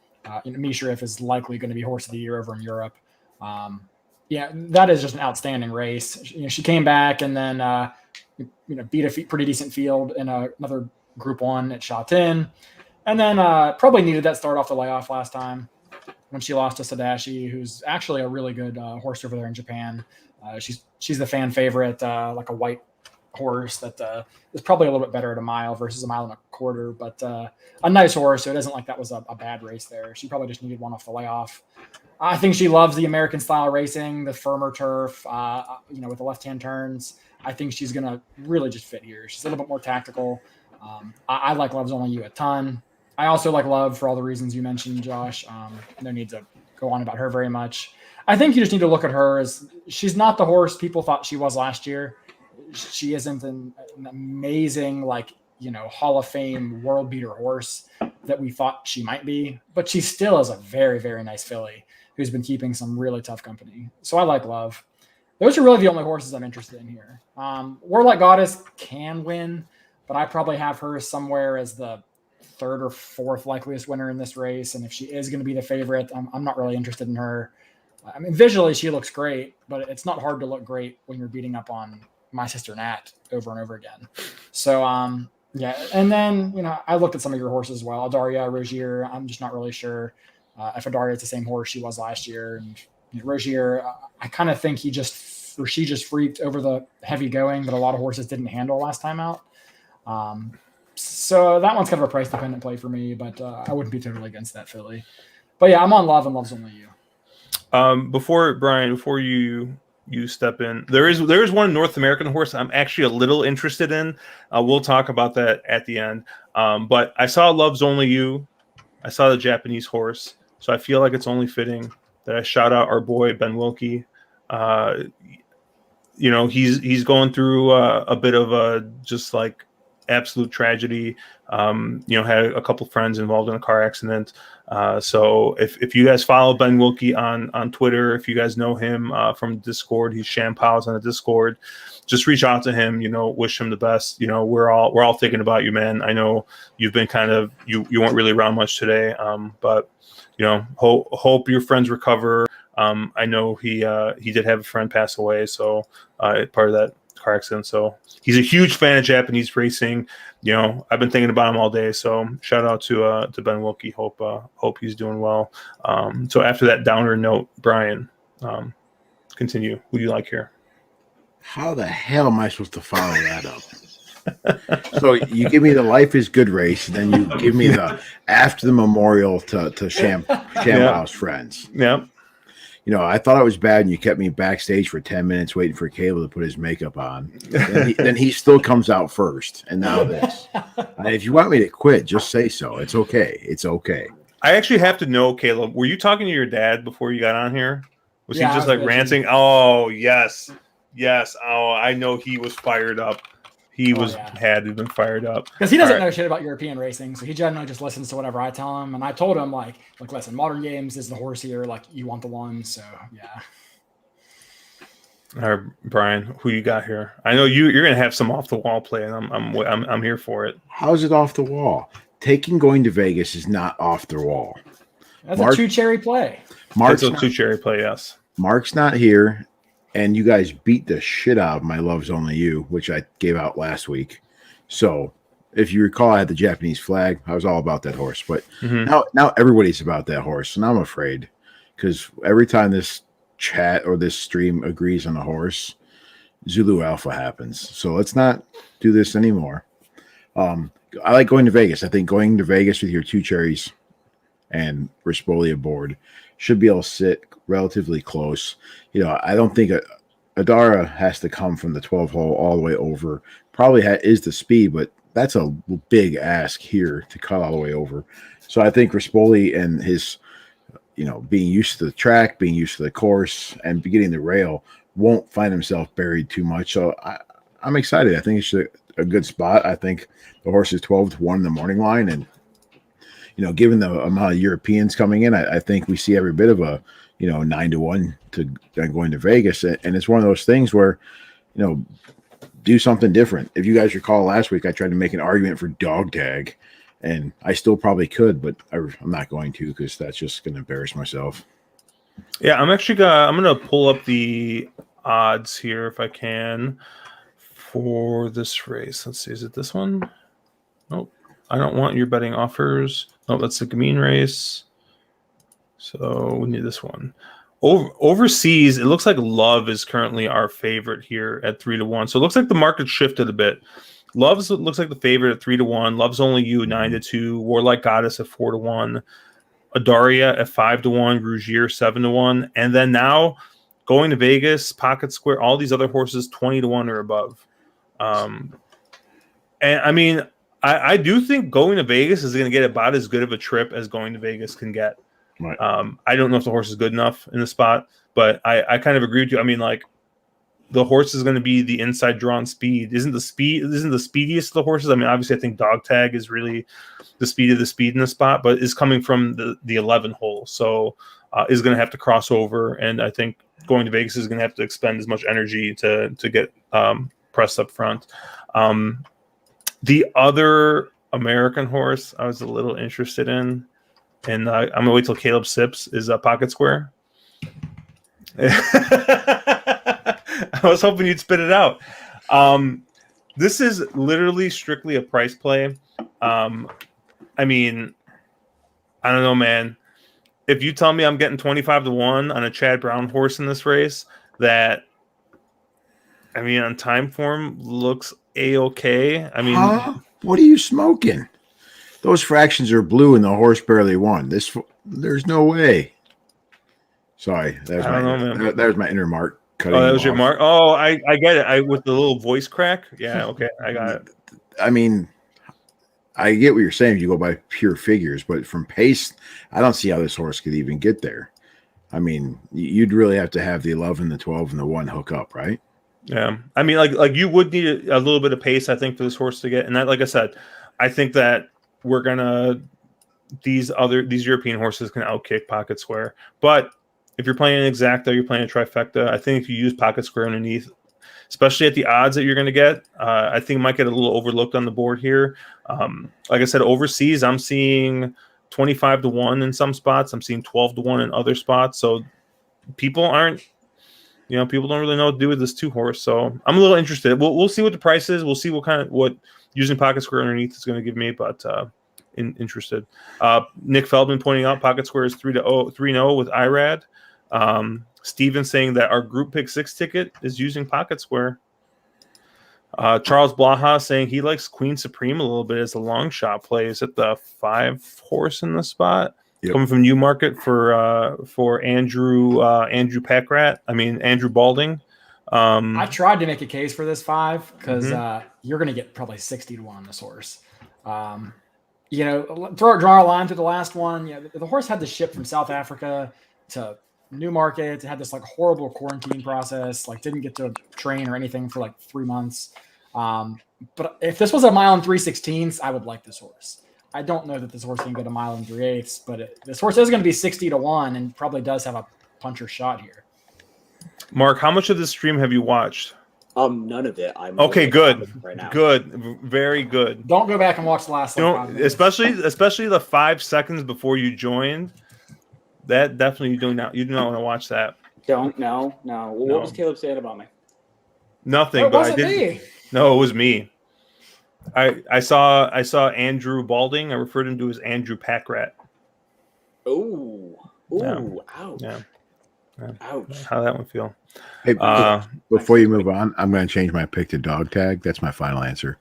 Misharif is likely going to be horse of the year over in Europe. That is just an outstanding race. She came back and then beat a pretty decent field in another Group 1 at Shatin, and then probably needed that start off the layoff last time when she lost to Sadashi, who's actually a really good horse over there in Japan. She's the fan favorite, like a white horse that is probably a little bit better at a mile versus a mile and a quarter, but a nice horse. So it isn't like that was a bad race there. She probably just needed one off the layoff. I think she loves the American style racing, the firmer turf, with the left-hand turns. I think she's going to really just fit here. She's a little bit more tactical. I like Love's Only You a ton. I also like Love for all the reasons you mentioned, Josh. No need to go on about her very much. I think you just need to look at her as she's not the horse people thought she was last year. She isn't an amazing, Hall of Fame world beater horse that we thought she might be, but she still is a very, very nice filly who's been keeping some really tough company. So I like Love. Those are really the only horses I'm interested in here. Warlike Goddess can win, but I probably have her somewhere as the 3rd or 4th likeliest winner in this race. And if she is going to be the favorite, I'm not really interested in her. Visually she looks great, but it's not hard to look great when you're beating up on My Sister Nat over and over again. So, and then, I looked at some of your horses as well. Adaria, Rogier, I'm just not really sure if Adaria is the same horse she was last year. And Rogier, I kind of think she just freaked over the heavy going that a lot of horses didn't handle last time out. So that one's kind of a price dependent play for me, but I wouldn't be totally against that Philly. But yeah, I'm on Love, and Love's only you. Before you step in, there is one North American horse I'm actually a little interested in. We'll talk about that at the end. But I saw Love's Only You. I saw the Japanese horse, so I feel like it's only fitting that I shout out our boy Ben Wilkie. He's going through a bit of a just like absolute tragedy. Had a couple friends involved in a car accident. So if you guys follow Ben Wilkie on Twitter, if you guys know him from Discord, he's Sham Powell's on the Discord. Just reach out to him. Wish him the best. We're all thinking about you, man. I know you've been kind of you weren't really around much today, but hope your friends recover. I know he did have a friend pass away, so part of that car accident. So he's a huge fan of Japanese racing. I've been thinking about him all day. So shout out to Ben Wilkie. Hope he's doing well. So after that downer note, Brian, continue. Who do you like here? How the hell am I supposed to follow that up? So you give me the Life is Good race, and then you give me the after the memorial to Sham Powell's friends. Yeah. I thought it was bad, and you kept me backstage for 10 minutes waiting for Caleb to put his makeup on. Then he still comes out first, and now this. And if you want me to quit, just say so. It's okay. It's okay. I actually have to know, Caleb, were you talking to your dad before you got on here? Was he just like ranting? Oh, yes. Yes. Oh, I know he was fired up. He had been fired up because he doesn't know shit about European racing, so he generally just listens to whatever I tell him. And I told him like, listen, Modern Games is the horse here. Like, you want the one, so yeah. All right, Brian, who you got here? I know you're gonna have some off the wall play, and I'm here for it. How's it off the wall? Going to Vegas is not off the wall. That's a two cherry play. That's a two cherry play. Yes. Mark's not here. And you guys beat the shit out of My Love's Only You, which I gave out last week. So if you recall, I had the Japanese flag. I was all about that horse. But now everybody's about that horse. And I'm afraid because every time this chat or this stream agrees on a horse, Zulu Alpha happens. So let's not do this anymore. I like going to Vegas. I think going to Vegas with your two cherries and Rispoli aboard should be able to sit relatively close. I don't think Adara has to come from the 12 hole all the way over. Probably is the speed, but that's a big ask here to cut all the way over. So I think Rispoli and his, being used to the track, being used to the course, and getting the rail won't find himself buried too much. So I'm excited. I think it's a good spot. I think the horse is 12-1 in the morning line, and given the amount of Europeans coming in, I think we see every bit of a 9-1 to going to Vegas, and it's one of those things where do something different. If you guys recall last week, I tried to make an argument for dog tag, and I still probably could, but I'm not going to because that's just going to embarrass myself. Yeah, I'm gonna pull up the odds here if I can for this race. Let's see, is it this one? Nope. I don't want your betting offers. No, that's the Gamine race. So we need this one. Overseas, it looks like Love is currently our favorite here at 3-1. So it looks like the market shifted a bit. Looks like the favorite at 3-1. Love's Only You 9-2. Warlike Goddess at 4-1. Adaria at 5-1. Rougier 7-1. And then now going to Vegas, Pocket Square, all these other horses 20-1 or above. And I mean, I do think going to Vegas is going to get about as good of a trip as going to Vegas can get. Right. I don't know if the horse is good enough in the spot, but I kind of agree with you. I mean, like, the horse is going to be the inside drawn speed. Isn't the speediest of the horses? I mean, obviously, I think Dog Tag is really the speed of the speed in the spot, but is coming from the 11 hole, so is going to have to cross over, and I think going to Vegas is going to have to expend as much energy to get pressed up front. The other American horse I was a little interested in, and I'm going to wait till Caleb sips, is Pocket Square. I was hoping you'd spit it out. This is literally strictly a price play. I mean, I don't know, man. If you tell me I'm getting 25-1 on a Chad Brown horse in this race, that, I mean, on time form looks A-okay. I mean, What are you smoking? Those fractions are blue and the horse barely won. There's no way. Sorry, I don't know, man. There's my inner Mark cutting. Oh, that him was your off. Mark. Oh, I get it. With the little voice crack. Yeah, okay, I got it. I mean, I get what you're saying if you go by pure figures, but from pace, I don't see how this horse could even get there. I mean, you'd really have to have the 11, the 12, and the 1 hook up, right? Yeah, I mean, like you would need a little bit of pace, I think, for this horse to get. And that, like I said, I think that we're gonna these European horses can outkick Pocket Square. But if you're playing an exacta, you're playing a trifecta. I think if you use Pocket Square underneath, especially at the odds that you're going to get, I think it might get a little overlooked on the board here. Like I said, overseas, I'm seeing 25 to 1 in some spots. I'm seeing 12 to 1 in other spots. So people don't really know what to do with this 2-horse. So I'm a little interested. We'll see what the price is. We'll see what using Pocket Square underneath is going to give me, but interested. Nick Feldman pointing out Pocket Square is 3-0 with IRAD. Steven saying that our group pick 6 ticket is using Pocket Square. Charles Blaha saying he likes Queen Supreme a little bit as a long shot play. Is it the 5-horse in the spot? Yep. Coming from Newmarket for Andrew Packrat. I mean Andrew Balding. I tried to make a case for this 5 because you're going to get probably 60 to 1 on this horse. Draw a line to the last one. Yeah, the horse had to ship from South Africa to Newmarket. It had this like horrible quarantine process. Like didn't get to train or anything for like 3 months. But if this was a mile and 3/16, I would like this horse. I don't know that this horse can get a mile and 3/8, but this horse is going to be 60 to 1 and probably does have a puncher shot here. Mark, how much of this stream have you watched? None of it. I'm okay. Good. Right now. Good. Very good. Don't go back and watch the last. Especially the 5 seconds before you joined. That definitely you do not want to watch that. No. What was Caleb saying about me? Nothing. It wasn't me. No, it was me. I saw Andrew Balding. I referred him to as Andrew Packrat. Ooh, yeah. Ouch. Yeah. Ouch. How'd that one feel? Hey, before you move on, I'm going to change my pick to dog tag. That's my final answer.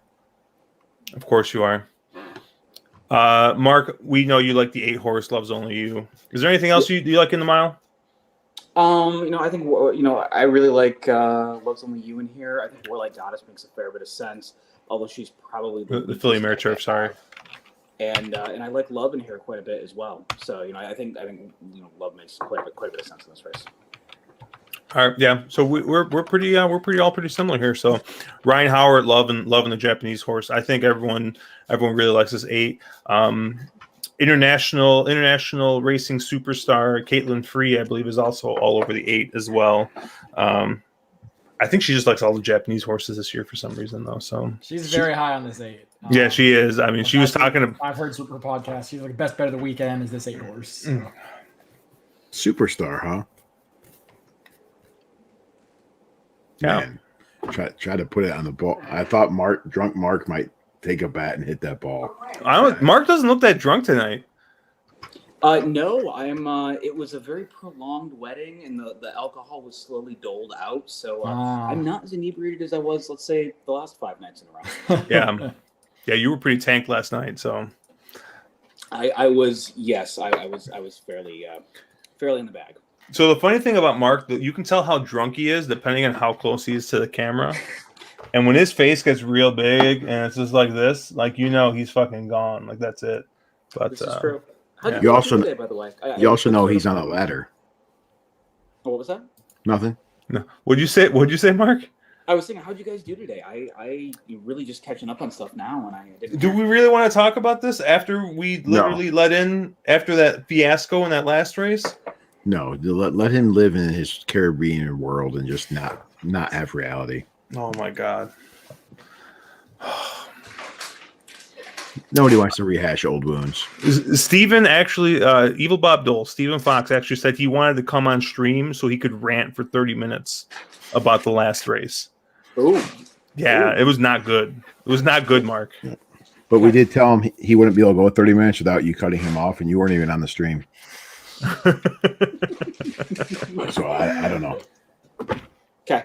Of course you are. Mark, we know you like the 8-horse Loves Only You. Is there anything else you like in the mile? I think I really like Loves Only You in here. I think Warlike Goddess makes a fair bit of sense, although she's probably the Philly Mare Turf. Sorry. And I like Love in here quite a bit as well. So I think Love makes quite a bit of sense in this race. All right, yeah. So we're pretty similar here. So Ryan Howard loving the Japanese horse. I think everyone really likes this 8. International racing superstar Caitlin Free, I believe, is also all over the 8 as well. I think she just likes all the Japanese horses this year for some reason, though. So she's very high on this 8. Yeah, she is. I mean, she was talking. I've heard her podcast. She's like best bet of the weekend is this 8-horse. So. Superstar, huh? Yeah. Man, try to put it on the ball. I thought drunk Mark might take a bat and hit that ball. Mark doesn't look that drunk tonight. No, I'm. It was a very prolonged wedding, and the alcohol was slowly doled out. So I'm not as inebriated as I was, let's say, the last 5 nights in a row. Yeah, you were pretty tanked last night. So I was. Yes, I was fairly in the bag. So the funny thing about Mark, you can tell how drunk he is depending on how close he is to the camera. And when his face gets real big and it's just like this, like he's fucking gone. Like that's it. But this is true. Yeah. You also today, by the way? You also know he's on a ladder. What was that? Nothing. No. What'd you say, Mark? I was saying, how'd you guys do today? I really just catching up on stuff now, and I didn't. Do we really want to talk about this after we literally let in after that fiasco in that last race? No, let him live in his Caribbean world and just not have reality. Oh my God. Nobody wants to rehash old wounds. Stephen actually, Evil Bob Dole, Stephen Fox actually said he wanted to come on stream so he could rant for 30 minutes about the last race. Oh, yeah, It was not good. It was not good, Mark. But we did tell him he wouldn't be able to go 30 minutes without you cutting him off, and you weren't even on the stream. So I don't know. Okay.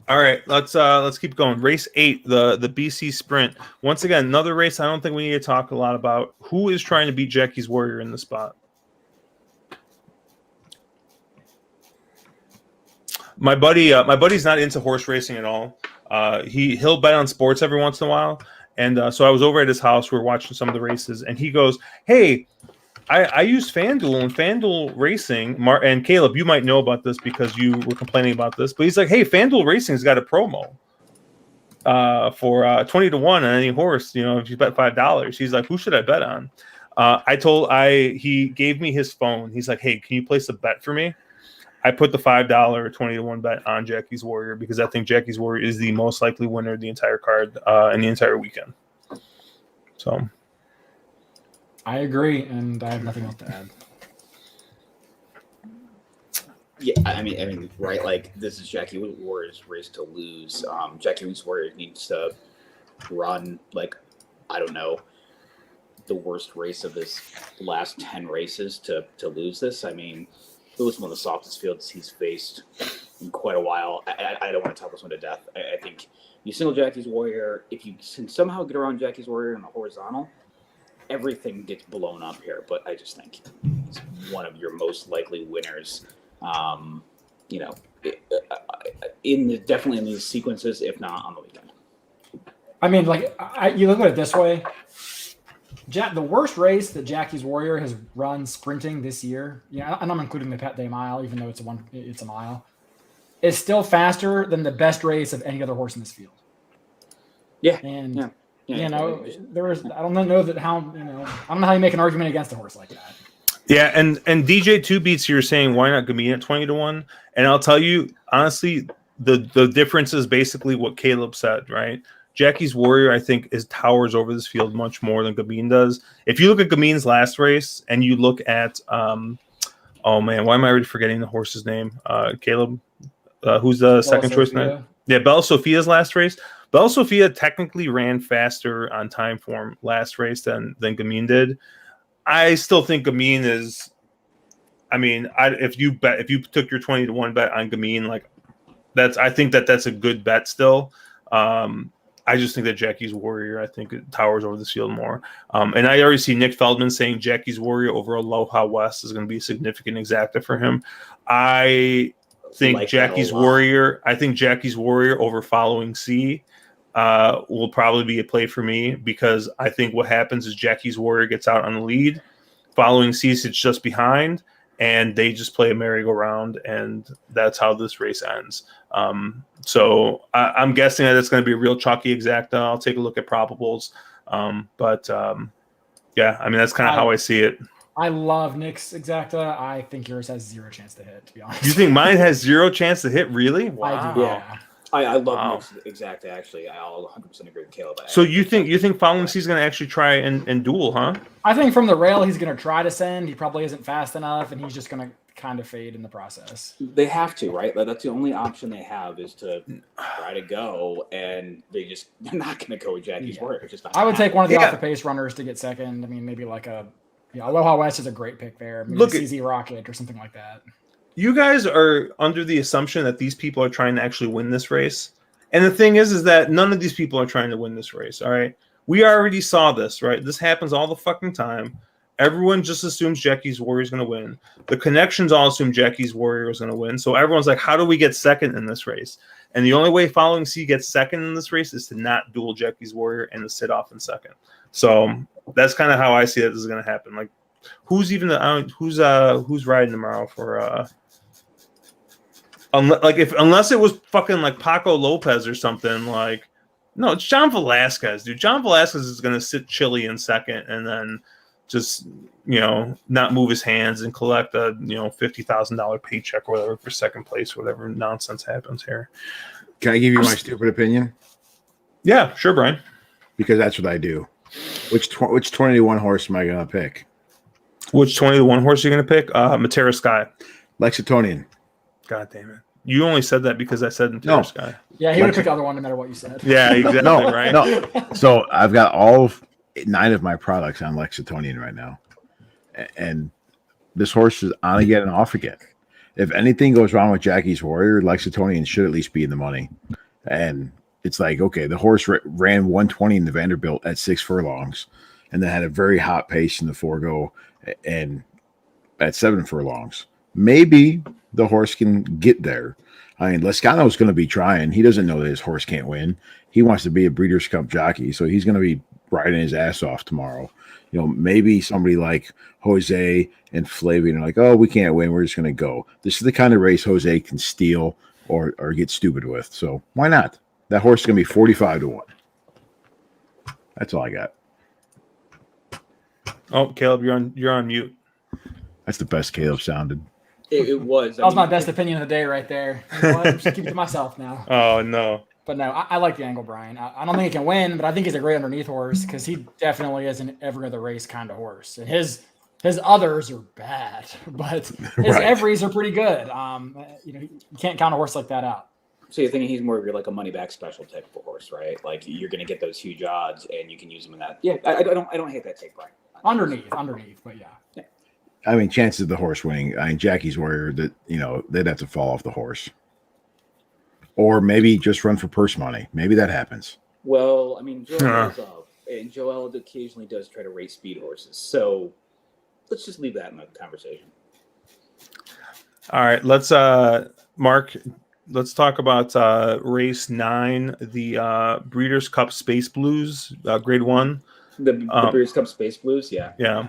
All right, let's keep going. Race 8, the BC Sprint. Once again, another race I don't think we need to talk a lot about. Who is trying to beat Jackie's Warrior in the spot? My buddy's not into horse racing at all. He'll bet on sports every once in a while, and so I was over at his house. We were watching some of the races, and he goes, "Hey, I use FanDuel and FanDuel Racing, and Caleb, you might know about this because you were complaining about this, but he's like, hey, FanDuel Racing's got a promo for 20 to 1 on any horse, if you bet $5. He's like, who should I bet on? He gave me his phone. He's like, hey, can you place a bet for me? I put the $5 20 to 1 bet on Jackie's Warrior because I think Jackie's Warrior is the most likely winner of the entire card and the entire weekend. So I agree, and I have nothing else to add. Yeah, I mean, right? Like, this is Jackie Warrior's race to lose. Jackie Warrior needs to run, like, I don't know, the worst race of his last 10 races to lose this. I mean, it was one of the softest fields he's faced in quite a while. I don't want to talk this one to death. I think you single Jackie's Warrior, if you can somehow get around Jackie's Warrior in the horizontal, everything gets blown up here, but I just think he's one of your most likely winners. Definitely in these sequences, if not on the weekend. I mean, like, you look at it this way. The worst race that Jackie's Warrior has run sprinting this year, and I'm including the Pet Day Mile, even though it's a mile, is still faster than the best race of any other horse in this field. Yeah, and yeah. I don't know how you make an argument against a horse like that. Yeah, and DJ Two Beats, you're saying why not Gamine at 20 to 1? And I'll tell you honestly, the difference is basically what Caleb said, right? Jackie's Warrior, I think, towers over this field much more than Gamine does. If you look at Gamine's last race and you look at oh man, why am I already forgetting the horse's name? Caleb, who's the second choice tonight? Yeah, Bella Sophia's last race. Bella Sophia technically ran faster on time form last race than Gamine did. I still think Gamine is. I mean, if you took your 20 to 1 bet on Gamine, like I think that's a good bet still. I just think that Jackie's Warrior, I think it towers over this field more. And I already see Nick Feldman saying Jackie's Warrior over Aloha West is going to be a significant exacta for him. I think Jackie's Warrior over Following C will probably be a play for me because I think what happens is Jackie's Warrior gets out on the lead, Following C sits just behind, and they just play a merry-go-round, and that's how this race ends. So I'm guessing that it's going to be a real chalky exacta. I'll take a look at probables. Yeah, I mean, that's kind of how I see it. I love Nick's exacta. I think yours has zero chance to hit, to be honest. You think mine has zero chance to hit? Really? Wow. I do, yeah. I love Nick's exacta, actually. I'll 100% agree with Caleb. So you think Following C is going to actually try and duel, huh? I think from the rail he's going to try to send. He probably isn't fast enough, and he's just going to kind of fade in the process. They have to, right? That's the only option they have is to try to go, and they're not going to go with Jackie's Warrior. I would take one of the off-the-pace runners to get second. I mean, maybe like Aloha West is a great pick there. Maybe CZ Rocket or something like that. You guys are under the assumption that these people are trying to actually win this race. And the thing is that none of these people are trying to win this race, all right? We already saw this, right? This happens all the fucking time. Everyone just assumes Jackie's Warrior is going to win. The connections all assume Jackie's Warrior is going to win. So everyone's like, how do we get second in this race? And the only way Following C gets second in this race is to not duel Jackie's Warrior and to sit off in second. So that's kind of how I see that this is going to happen. Like, who's riding tomorrow for unless it was fucking like Paco Lopez or something, like, no, it's John Velasquez, dude. John Velasquez is going to sit chilly in second and then just, not move his hands and collect a, $50,000 paycheck or whatever for second place, whatever nonsense happens here. Can I give you my stupid opinion? Yeah, sure, Brian. Because that's what I do. Which 20 to 1 horse am I going to pick? Which 20 to 1 horse are you going to pick? Matera Sky. Lexingtonian. God damn it. You only said that because I said Matera Sky. Yeah, he would have picked the other one no matter what you said. Yeah, exactly. Right? No. So I've got all 9 of my products on Lexingtonian right now. And this horse is on again and off again. if anything goes wrong with Jackie's Warrior, Lexingtonian should at least be in the money. And it's like, okay, the horse ran 120 in the Vanderbilt at 6 furlongs, and then had a very hot pace in the Forego and at 7 furlongs. Maybe the horse can get there. I mean, Lescano's going to be trying. He doesn't know that his horse can't win. He wants to be a Breeders' Cup jockey, so he's going to be riding his ass off tomorrow. You know, maybe somebody like Jose and Flavian are like, oh, we can't win. We're just going to go. This is the kind of race Jose can steal or get stupid with. So why not? That horse is going to be 45 to 1. That's all I got. Oh, Caleb, you're on mute. That's the best Caleb sounded. It was. That was my best opinion of the day right there. You know what? I'm just keep it to myself now. Oh, no. But no, I like the angle, Brian. I don't think he can win, but I think he's a great underneath horse because he definitely is an every other race kind of horse. And his others are bad, but his Right. everys are pretty good. You know, you can't count a horse like that out. So you're thinking he's more of your like a money back special type of horse, right? Like you're going to get those huge odds, and you can use them in that. Yeah, I don't hate that take, Brian. Underneath, but yeah. I mean, chances of the horse winning. I mean, Jackie's Warrior, that, you know, they'd have to fall off the horse, or maybe just run for purse money. Maybe that happens. Well, I mean, Joel occasionally does try to race speed horses, so let's just leave that in the conversation. All right, Mark, let's talk about race 9, the Breeders' Cup Space Blues, grade 1. The Breeders' Cup Space Blues, yeah. Yeah.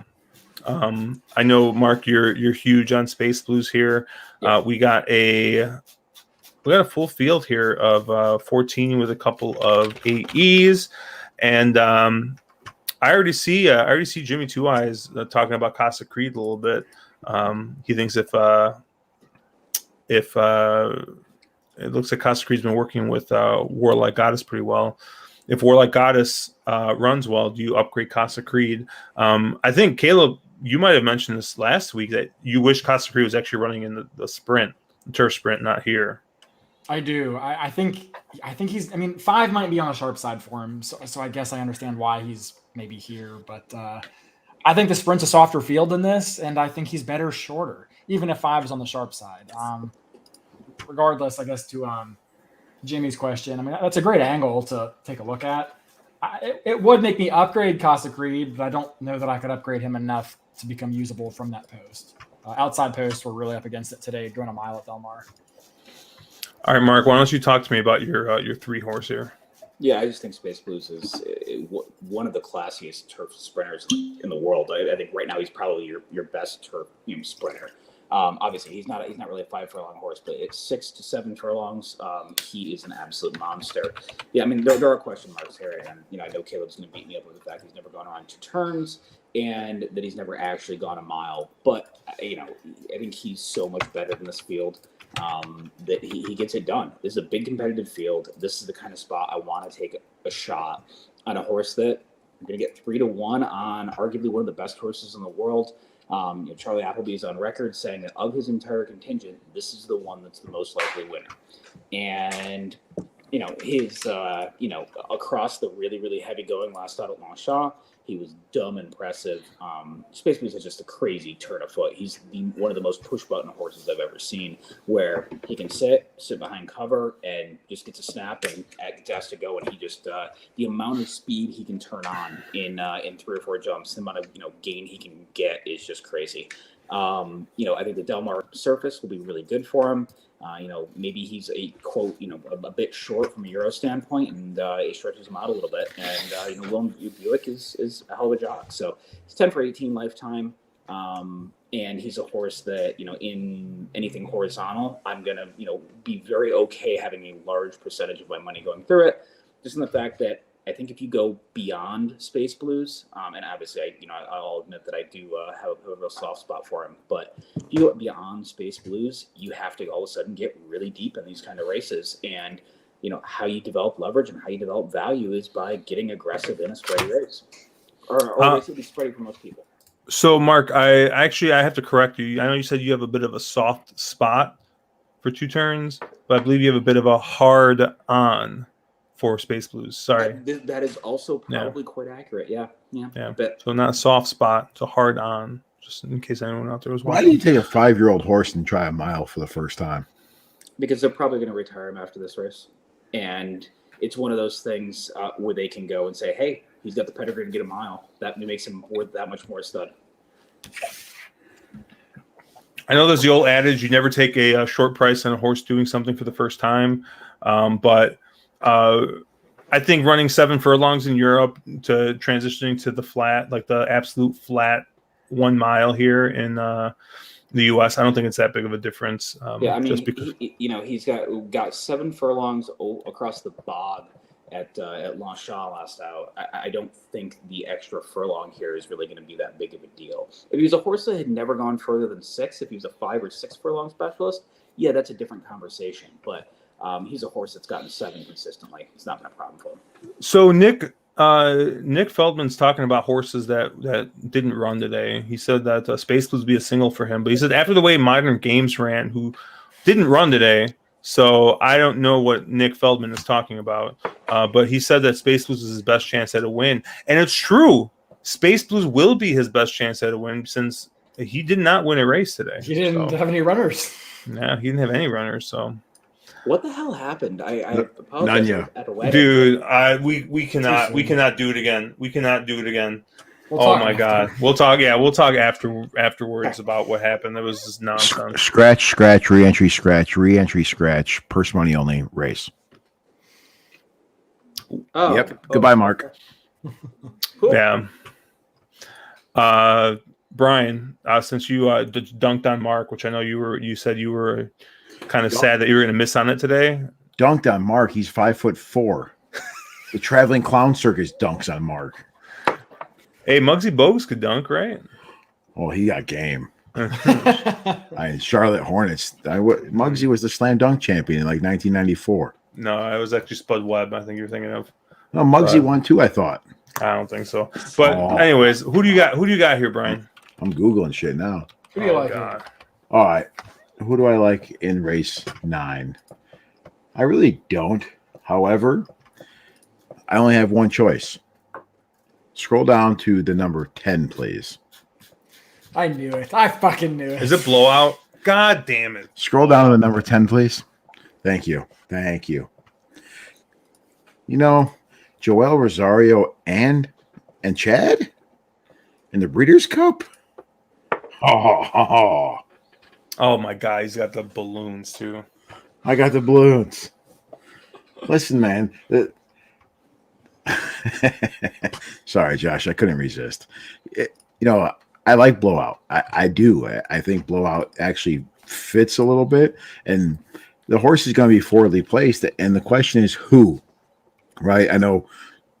I know, Mark, you're huge on Space Blues here. Yeah. We got a full field here of 14 with a couple of AEs, and I already see Jimmy Two Eyes talking about Casa Creed a little bit. He thinks if it looks like Casa Creed's been working with Warlike Goddess pretty well. If Warlike Goddess runs well, do you upgrade Casa Creed? I think, Caleb, you might have mentioned this last week that you wish Casa Creed was actually running in the sprint, the turf sprint, not here. I do. I think he's. I mean, 5 might be on a sharp side for him, so I guess I understand why he's maybe here. But I think the sprint's a softer field than this, and I think he's better shorter, even if 5 is on the sharp side. Regardless, I guess to Jimmy's question, I mean, that's a great angle to take a look at. It would make me upgrade Casa Creed, but I don't know that I could upgrade him enough to become usable from that post. Outside posts, we're really up against it today, going a mile at Del Mar. All right, Mark, why don't you talk to me about your 3 horse here? Yeah, I just think Space Blues is one of the classiest turf sprinters in the world. I think right now he's probably your best turf sprinter. Obviously, he's not really a 5 furlong horse, but it's 6 to 7 furlongs. He is an absolute monster. Yeah, I mean there are question marks here, and I know Caleb's going to beat me up with the fact he's never gone around 2 turns and that he's never actually gone a mile. But I think he's so much better than this field. That he gets it done. This is a big competitive field. This is the kind of spot I want to take a shot on a horse that I'm going to get 3 to 1 on arguably one of the best horses in the world. Charlie Appleby is on record saying that of his entire contingent, this is the one that's the most likely winner. And his across the really, really heavy going last out at Longchamp, he was dumb impressive. Space Blues is just a crazy turn of foot. He's one of the most push button horses I've ever seen, where he can sit behind cover and just gets a snap and gets asked to go, and he just the amount of speed he can turn on in 3 or 4 jumps, the amount of gain he can get is just crazy. I think the Del Mar surface will be really good for him. Maybe he's a quote, a bit short from a Euro standpoint, and it stretches him out a little bit. And Willem Buick is a hell of a jock. So he's 10 for 18 lifetime, and he's a horse that in anything horizontal, I'm gonna be very okay having a large percentage of my money going through it, just in the fact that I think if you go beyond Space Blues, and obviously I'll admit that I do have a real soft spot for him, but if you go beyond Space Blues, you have to all of a sudden get really deep in these kind of races. And how you develop leverage and how you develop value is by getting aggressive in a spready race, or race will be spready for most people. So, Mark, I have to correct you. I know you said you have a bit of a soft spot for 2 turns, but I believe you have a bit of a hard on for Space Blues. Sorry. That is also probably quite accurate. Yeah. So not a soft spot, it's a hard on. just in case anyone out there was Why do you watching. take a 5-year-old horse and try a mile for the first time? Because they're probably going to retire him after this race, and it's one of those things where they can go and say, "Hey, he's got the pedigree to get a mile." That makes him worth that much more stud. I know there's the old adage, you never take a short price on a horse doing something for the first time. But I think running 7 furlongs in Europe to transitioning to the flat, like the absolute flat 1 mile here in the U.S., I don't think it's that big of a difference. Yeah, I mean, just because he's got 7 furlongs across the bog at Longchamp last out. I don't think the extra furlong here is really going to be that big of a deal. If he was a horse that had never gone further than 6, if he was a 5 or 6 furlong specialist, yeah, that's a different conversation. But he's a horse that's gotten 7 consistently. It's not been a problem for him. So Nick Feldman's talking about horses that didn't run today. He said that Space Blues would be a single for him, but he said after the way Modern Games ran, who didn't run today. So I don't know what Nick Feldman is talking about, but he said that Space Blues is his best chance at a win, and it's true. Space Blues will be his best chance at a win since he did not win a race today. He didn't have any runners. No, he didn't have any runners. So What the hell happened? I apologize. Nanya. At a wedding. dude, we cannot do it again. We cannot do it again. We'll Oh talk my after. god, we'll talk. Yeah, we'll talk afterwards about what happened. That was just nonsense. Scratch, re-entry, scratch, purse money only, race. Oh, Yep. Goodbye, Mark. Cool. Yeah. Brian, since you dunked on Mark, which I know you said you were kind of sad that you were going to miss on it today. Dunked on Mark. He's 5'4". The traveling clown circus dunks on Mark. Hey, Muggsy Bogues could dunk, right? Oh, he got game. Charlotte Hornets. Muggsy was the slam dunk champion in like 1994. No, it was actually Spud Webb. I think you're thinking of. No, Muggsy won too, I thought. I don't think so. But anyways, who do you got? Who do you got here, Brian? I'm Googling shit now. Who do you like? God. All right. Who do I like in race 9? I really don't. However, I only have one choice. Scroll down to the number 10, please. I knew it. I fucking knew it. Is it blowout? God damn it! Scroll down to the number 10, please. Thank you. Thank you. You know, Joel Rosario and Chad in the Breeders' Cup? Oh, Oh my God, he's got the balloons too. I got the balloons. Listen, man. Sorry, Josh. I couldn't resist. I like Blowout. I do. I think Blowout actually fits a little bit. And the horse is going to be forwardly placed. And the question is who, right? I know,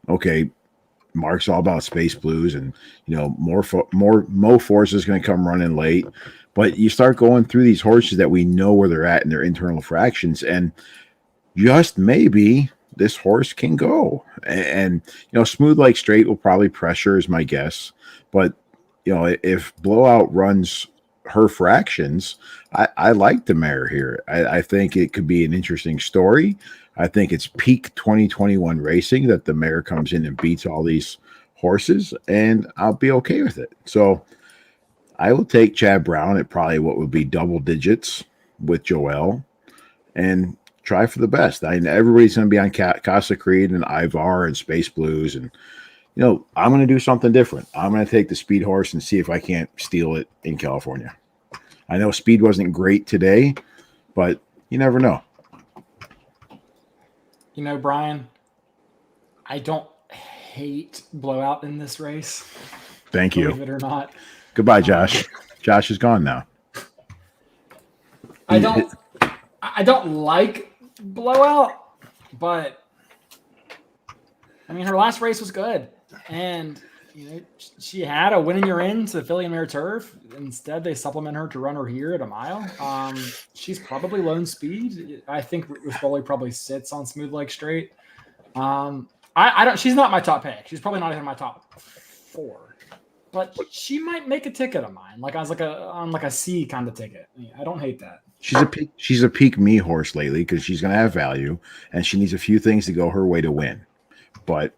okay, Mark's all about Space Blues and, more Mo Force is going to come running late. But you start going through these horses that we know where they're at in their internal fractions. And just maybe this horse can go. And Smooth Like Straight will probably pressure is my guess. But, if Blowout runs her fractions, I like the mare here. I think it could be an interesting story. I think it's peak 2021 racing that the mare comes in and beats all these horses, and I'll be okay with it. So I will take Chad Brown at probably what would be double digits with Joel and try for the best. Everybody's going to be on Casa Creed and Ivar and Space Blues. And, I'm going to do something different. I'm going to take the speed horse and see if I can't steal it in California. I know speed wasn't great today, but you never know. Brian, I don't hate Blowout in this race. Thank you. Believe it or not. Goodbye, Josh. Josh is gone now. I don't like Blowout, but her last race was good, and she had a win in your in to the Philly and Mare Turf. Instead, they supplement her to run her here at a mile. She's probably lone speed. I think Rispoli probably sits on Smooth Like Straight. I don't. She's not my top pick. She's probably not even my top 4. But she might make a ticket of mine, on a C kind of ticket. I don't hate that. She's a peak me horse lately because she's going to have value and she needs a few things to go her way to win. But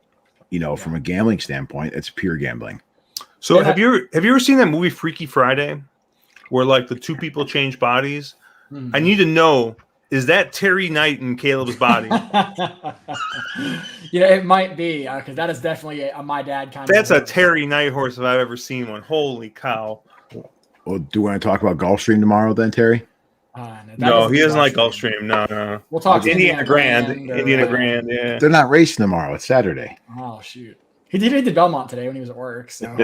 from a gambling standpoint, it's pure gambling. So And have you ever seen that movie Freaky Friday, where like the two people change bodies? Hmm. I need to know, is that Terry Knight in Caleb's body? It might be because that is definitely a my dad kind That's of a horse. Terry Knight horse if I've ever seen one. Holy cow! Well, do you want to talk about Gulfstream tomorrow then, Terry? No, he doesn't like Gulfstream. No. We'll talk to Indiana Grand. or, Indiana Grand. Yeah. They're not racing tomorrow. It's Saturday. Oh shoot, he did Belmont today when he was at work. So,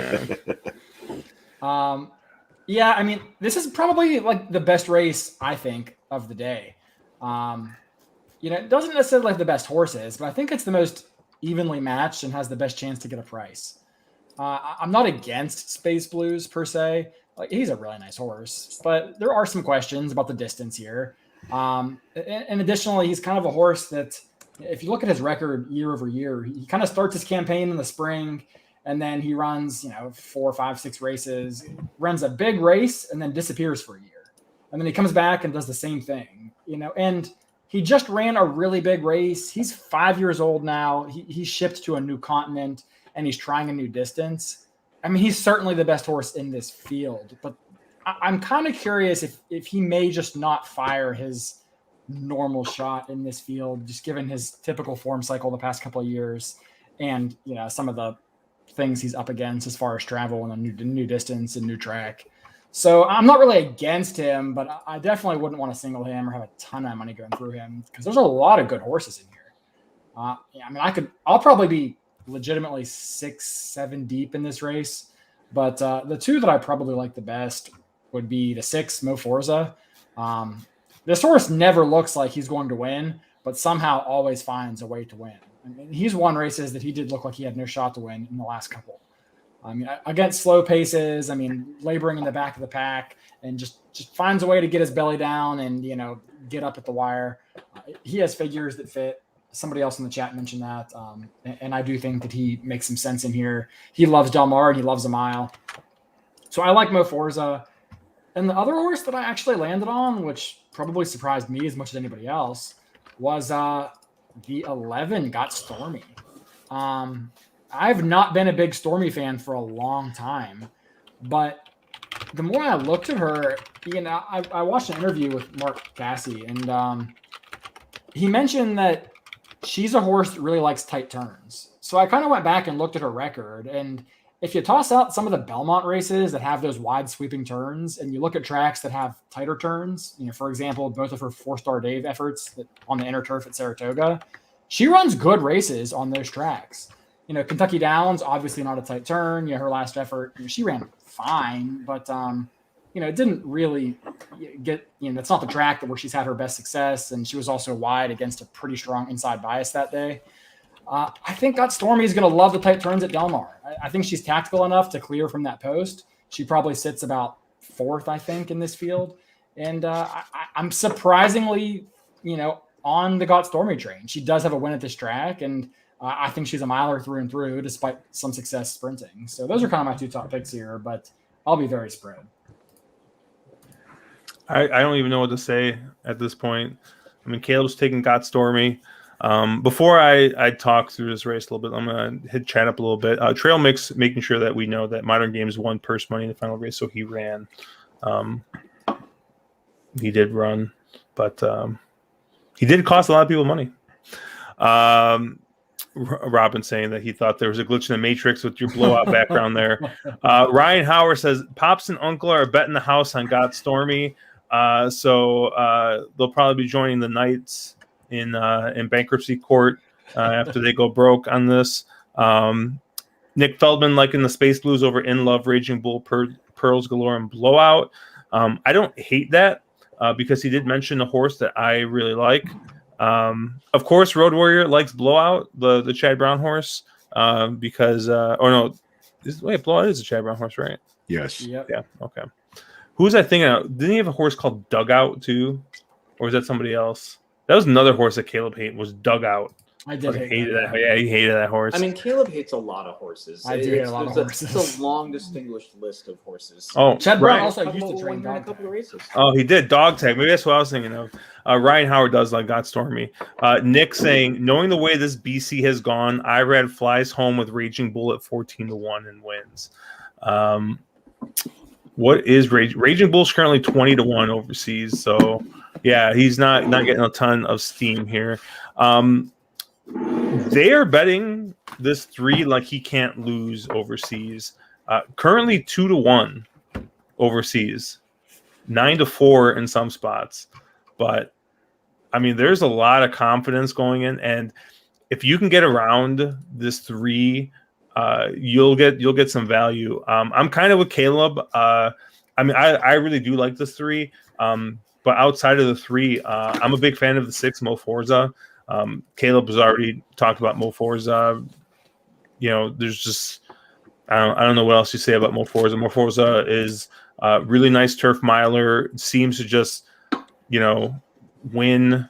yeah, I mean, this is probably like the best race I think of the day. It doesn't necessarily like the best horses, but I think it's the most evenly matched and has the best chance to get a price. I'm not against Space Blues per se. Like, he's a really nice horse, but there are some questions about the distance here. And additionally, he's kind of a horse that, if you look at his record year over year, he kind of starts his campaign in the spring, and then he runs, 4, 5, 6 races, runs a big race, and then disappears for a year. And then he comes back and does the same thing, and he just ran a really big race. He's 5 years old now. He's shipped to a new continent, and he's trying a new distance. I mean, he's certainly the best horse in this field, but I'm kind of curious if he may just not fire his normal shot in this field, just given his typical form cycle the past couple of years, and some of the things he's up against as far as travel and a new distance and new track. So I'm not really against him, but I definitely wouldn't want to single him or have a ton of money going through him because there's a lot of good horses in here. I'll probably be legitimately 6, 7 deep in this race, but the two that I probably like the best would be the 6 Mo Forza. This horse never looks like he's going to win, but somehow always finds a way to win. I mean, he's won races that he did look like he had no shot to win in the last couple. I mean, against slow paces, laboring in the back of the pack, and just finds a way to get his belly down and, get up at the wire. He has figures that fit. Somebody else in the chat mentioned that. And I do think that he makes some sense in here. He loves Del Mar and he loves a mile. So I like Mo Forza. And the other horse that I actually landed on, which probably surprised me as much as anybody else, was the 11 Got Stormy. I've not been a big Stormy fan for a long time, but the more I looked at her, I watched an interview with Mark Cassie, and he mentioned that she's a horse that really likes tight turns. So I kind of went back and looked at her record, and if you toss out some of the Belmont races that have those wide sweeping turns, and you look at tracks that have tighter turns, for example, both of her 4-star Dave efforts on the inner turf at Saratoga, she runs good races on those tracks. Kentucky Downs, obviously not a tight turn. Her last effort, she ran fine, but it didn't really get. That's not the track where she's had her best success, and she was also wide against a pretty strong inside bias that day. I think Got Stormy is going to love the tight turns at Del Mar. I think she's tactical enough to clear from that post. She probably sits about 4th, I think, in this field, and I'm surprisingly, on the Got Stormy train. She does have a win at this track, and I think she's a miler through and through, despite some success sprinting. So those are kind of my 2 top picks here, but I'll be very spread. I don't even know what to say at this point. Caleb's taking Got Stormy. Before I talk through this race a little bit, I'm going to hit chat up a little bit. Trail Mix making sure that we know that Modern Games won purse money in the final race, so he ran. He did run, but he did cost a lot of people money. Robin saying that he thought there was a glitch in the Matrix with your blowout background there. Ryan Howard says Pops and Uncle are betting the house on Got Stormy, so they'll probably be joining the Knights in bankruptcy court after they go broke on this. Nick Feldman liking the Space Blues over In Love, Raging Bull, Pearls Galore, and Blowout. I don't hate that because he did mention a horse that I really like. Of course, Road Warrior likes Blowout, the Chad Brown horse, because Blowout is a Chad Brown horse, right? Yes. Yep. Yeah. Okay. Who was I thinking of? Didn't he have a horse called Dugout too, or was that somebody else? That was another horse that Caleb hated. Was Dugout. I did hate that. Yeah, he hated that horse. Caleb hates a lot of horses. I do hate a lot of horses. It's a long, distinguished list of horses. Oh, Chad Brown Ryan, also used to train a dog couple of races. Oh, he did dog tag. Maybe that's what I was thinking of. Ryan Howard does like Got Stormy. Nick saying, knowing the way this BC has gone, Irad flies home with Raging Bull at 14-1 and wins. What is Raging Bull's currently 20-1 overseas, so yeah, he's not getting a ton of steam here. They are betting this 3 like he can't lose overseas. Currently 2-1 overseas, 9-4 in some spots, but I mean, there's a lot of confidence going in, and if you can get around this 3, you'll get some value. I'm kind of with Caleb. I mean, I really do like this 3, but outside of the 3, I'm a big fan of the 6, Mo Forza. Caleb has already talked about Mo Forza. There's just I don't know what else you say about Mo Forza. Mo Forza is really nice turf miler. Seems to just win.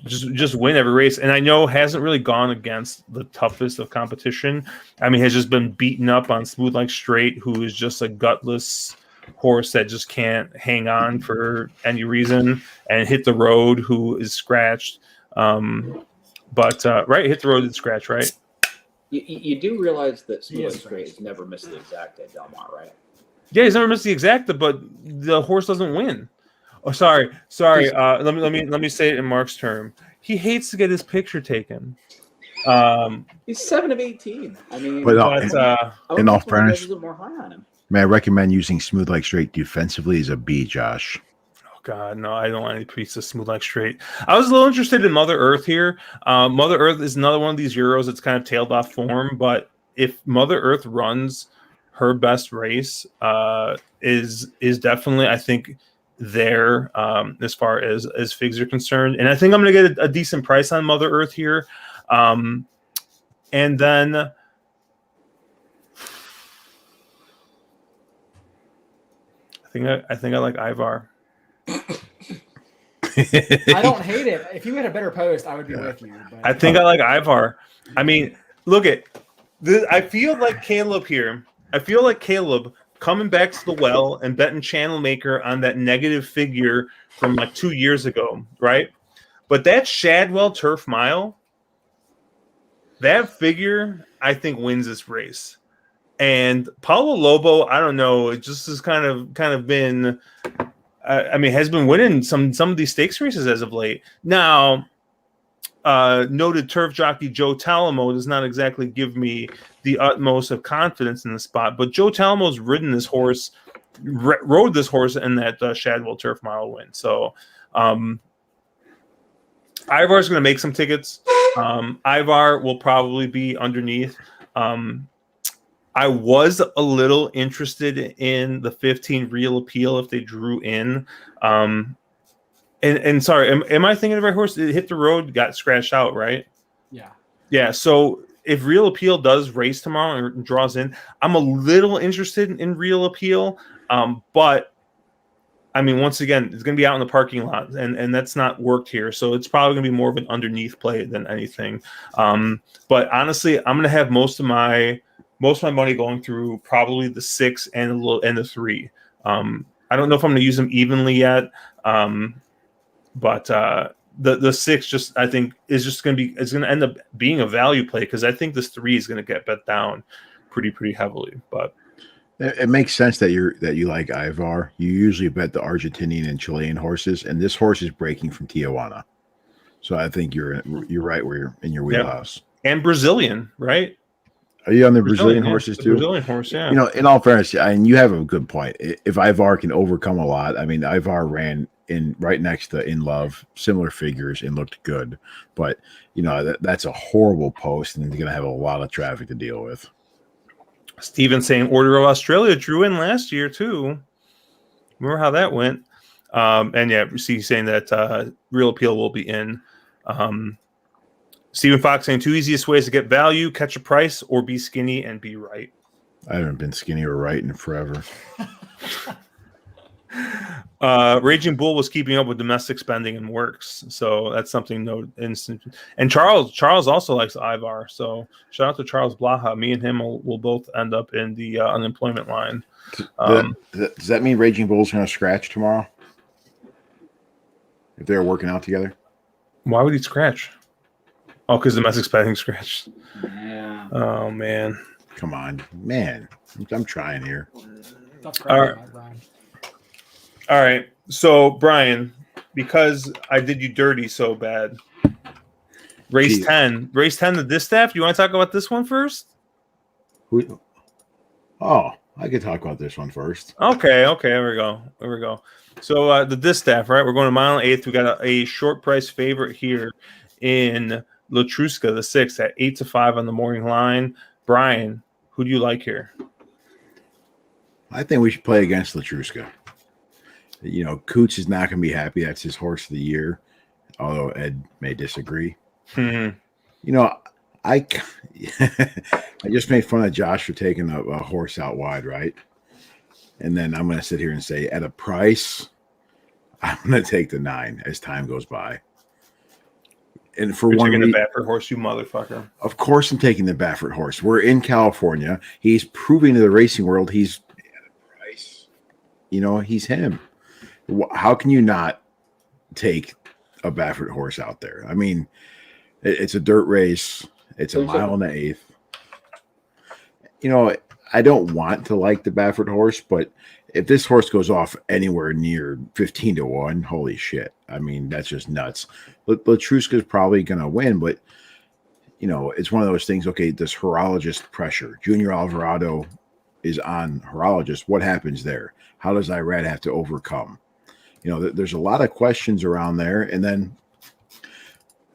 Just win every race, and I know hasn't really gone against the toughest of competition. I mean, has just been beaten up on Smooth Like Straight, who is just a gutless horse that just can't hang on for any reason, and Hit the Road, who is scratched. But right, Hit the Road did scratch, right? You do realize that Smooth Like Straight has never missed the exact at Delmont, right? Yeah, he's never missed the exacta, but the horse doesn't win. Oh, sorry. Let me say it in Mark's term. He hates to get his picture taken. He's 7 of 18. I mean, But in all fairness, a little more high on him. may I recommend using Smooth Like Straight defensively as a B, Josh? Oh God, no! I don't want any piece of Smooth Like Straight. I was a little interested in Mother Earth here. Mother Earth is another one of these Euros that's kind of tailed off form, but if Mother Earth runs her best race, is definitely, I think, there as far as figs are concerned, and I think I'm going to get a decent price on Mother Earth here, and then I think I like Ivar. I don't hate it. If you had a better post, I would be with you. But I think I like Ivar. I mean, look at this. I feel like Caleb here. I feel like Caleb coming back to the well and betting Channel Maker on that negative figure from like 2 years ago, right? But that Shadwell Turf Mile, that figure, I think, wins this race. And Paulo Lobo, I don't know, it just has kind of been, I mean, has been winning some of these stakes races as of late. Now, noted turf jockey Joe Talamo does not exactly give me the utmost of confidence in the spot, but Joe Talamo's ridden this horse, rode this horse in that Shadwell Turf Mile win. So Ivar's going to make some tickets. Ivar will probably be underneath. I was a little interested in the 15 Real Appeal if they drew in. And sorry, am I thinking of the right horse? It Hit the Road, got scratched out, right? yeah. Yeah. So if Real Appeal does race tomorrow and draws in, I'm a little interested in Real Appeal. But I mean, once again, it's going to be out in the parking lot, and that's not worked here. So it's probably going to be more of an underneath play than anything. But honestly, I'm going to have most of my money going through probably the 6 and the 3. I don't know if I'm going to use them evenly yet. But the 6 just, I think, is just going to end up being a value play, because I think this 3 is going to get bet down pretty heavily. But it makes sense that you like Ivar. You usually bet the Argentinian and Chilean horses, and this horse is breaking from Tijuana. So I think you're right where you're in your wheelhouse. And Brazilian, right? Are you on the Brazilian horses too? Brazilian horse, yeah. In all fairness, and you have a good point. If Ivar can overcome a lot, I mean, Ivar ran in right next to In Love, similar figures, and looked good. But that's a horrible post, and he's going to have a lot of traffic to deal with. Steven saying Order of Australia drew in last year too. Remember how that went? And yeah, he's saying that Real Appeal will be in. Stephen Fox saying 2 easiest ways to get value: catch a price or be skinny and be right. I haven't been skinny or right in forever. Raging Bull was keeping up with domestic spending and works, so that's something no instant. And Charles also likes Ivar, so shout out to Charles Blaha. Me and him will both end up in the unemployment line. Does that mean Raging Bull's going to scratch tomorrow if they're working out together? Why would he scratch? Oh, because domestic spending scratched. Yeah. Oh man. Come on, man. I'm trying here. Tough All crowd, right. Brian. All right. So, Brian, because I did you dirty so bad, race Gee. 10, the distaff. You want to talk about this one first? Oh, I could talk about this one first. Okay. There we go. So the distaff, right? We're going to mile and 8th. We got a short price favorite here in Latruska, the 6th at 8-5 on the morning line. Brian, who do you like here? I think we should play against Latruska. You know, Coots is not going to be happy. That's his horse of the year, although Ed may disagree. You know, I just made fun of Josh for taking a horse out wide, right? And then I'm going to sit here and say, at a price, I'm going to take the 9 as time goes by. And for You're one taking reason, the Baffert horse, you motherfucker. of course, I'm taking the Baffert horse. We're in California. He's proving to the racing world he's at a price. You know, he's him. How can you not take a Baffert horse out there? I mean, it's a dirt race. It's a mile and an 1/8. You know, I don't want to like the Baffert horse, but if this horse goes off anywhere near 15-1, holy shit. I mean, that's just nuts. Latruska is probably going to win, but, you know, it's one of those things. Okay, this horologist pressure. Junior Alvarado is on horologist. What happens there? How does Irad have to overcome? You know, there's a lot of questions around there. And then,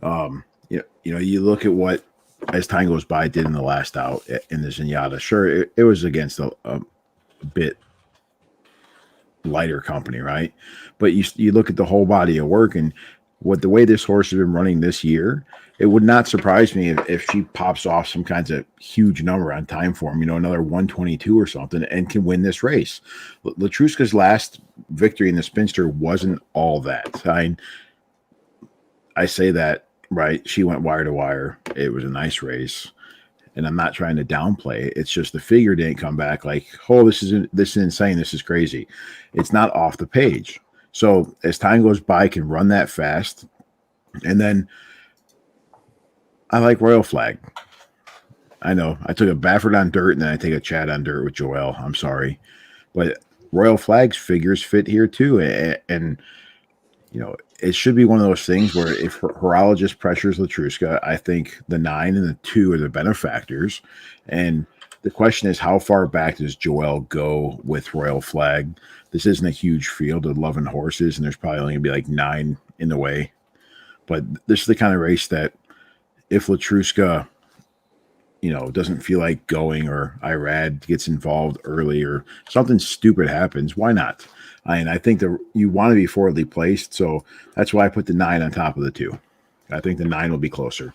you know, you look at what, as time goes by, did in the last out in the Zenyatta. Sure, it was against a bit lighter company, right? But you look at the whole body of work and the way this horse has been running this year, it would not surprise me if she pops off some kinds of huge number on time form, you know, another 122 or something, and can win this race. Latruska's last victory in the Spinster wasn't all that. I say that, right? She went wire to wire. It was a nice race. And I'm not trying to downplay it. It's just the figure didn't come back like, oh, this is insane. This is crazy. It's not off the page. So as time goes by, can run that fast. And then I like Royal Flag. I know I took a Baffert on dirt and then I take a Chad on dirt with Joel. I'm sorry. But Royal Flag's figures fit here too. And you know, it should be one of those things where if horologist pressures Latruska, I think the 9 and the 2 are the benefactors. And the question is, how far back does Joel go with Royal Flag? This isn't a huge field of 11 horses, and there's probably only going to be like 9 in the way. But this is the kind of race that if Latruska, you know, doesn't feel like going, or Irad gets involved early, or something stupid happens, why not? I think that you want to be forwardly placed, so that's why I put the 9 on top of the 2. I think the 9 will be closer.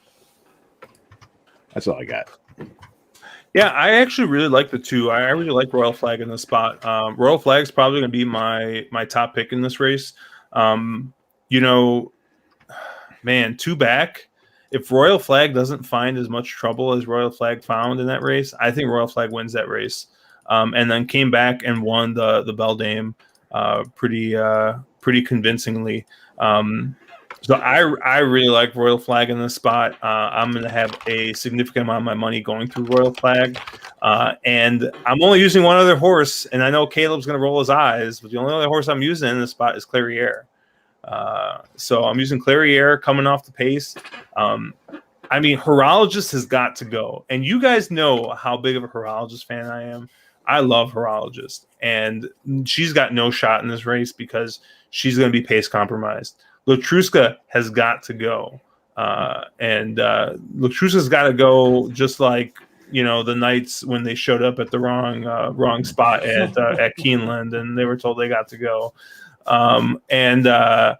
That's all I got. Yeah, I actually really like the 2. I really like Royal Flag in this spot. Royal Flag is probably going to be my top pick in this race. You know, man, 2 back. If Royal Flag doesn't find as much trouble as Royal Flag found in that race, I think Royal Flag wins that race. And then came back and won the Beldame pretty convincingly. So I really like Royal Flag in this spot. I'm going to have a significant amount of my money going through Royal Flag. And I'm only using one other horse, and I know Caleb's going to roll his eyes, but the only other horse I'm using in this spot is Clairiere. So I'm using Clairiere coming off the pace. I mean, Horologist has got to go. And you guys know how big of a Horologist fan I am. I love Horologist. And she's got no shot in this race because she's going to be pace compromised. Latruska has got to go. And Latruska's got to go just like, you know, the Knights when they showed up at the wrong spot at Keeneland and they were told they got to go. And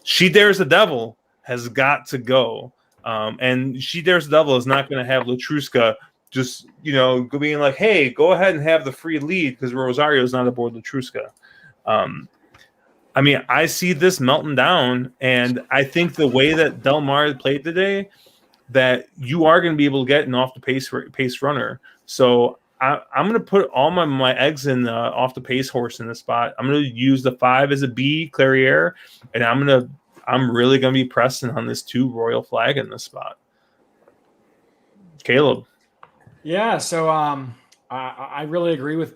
She Dares the Devil has got to go. And She Dares the Devil is not going to have Latruska just, you know, being like, hey, go ahead and have the free lead because Rosario's not aboard Latruska. I mean, I see this melting down, and I think the way that Del Mar played today, that you are going to be able to get an off the pace runner. So I'm going to put all my eggs in the off the pace horse in this spot. I'm going to use the 5 as a B, Clairiere, and I'm really going to be pressing on this 2 Royal Flag in this spot. Caleb. Yeah, so I really agree with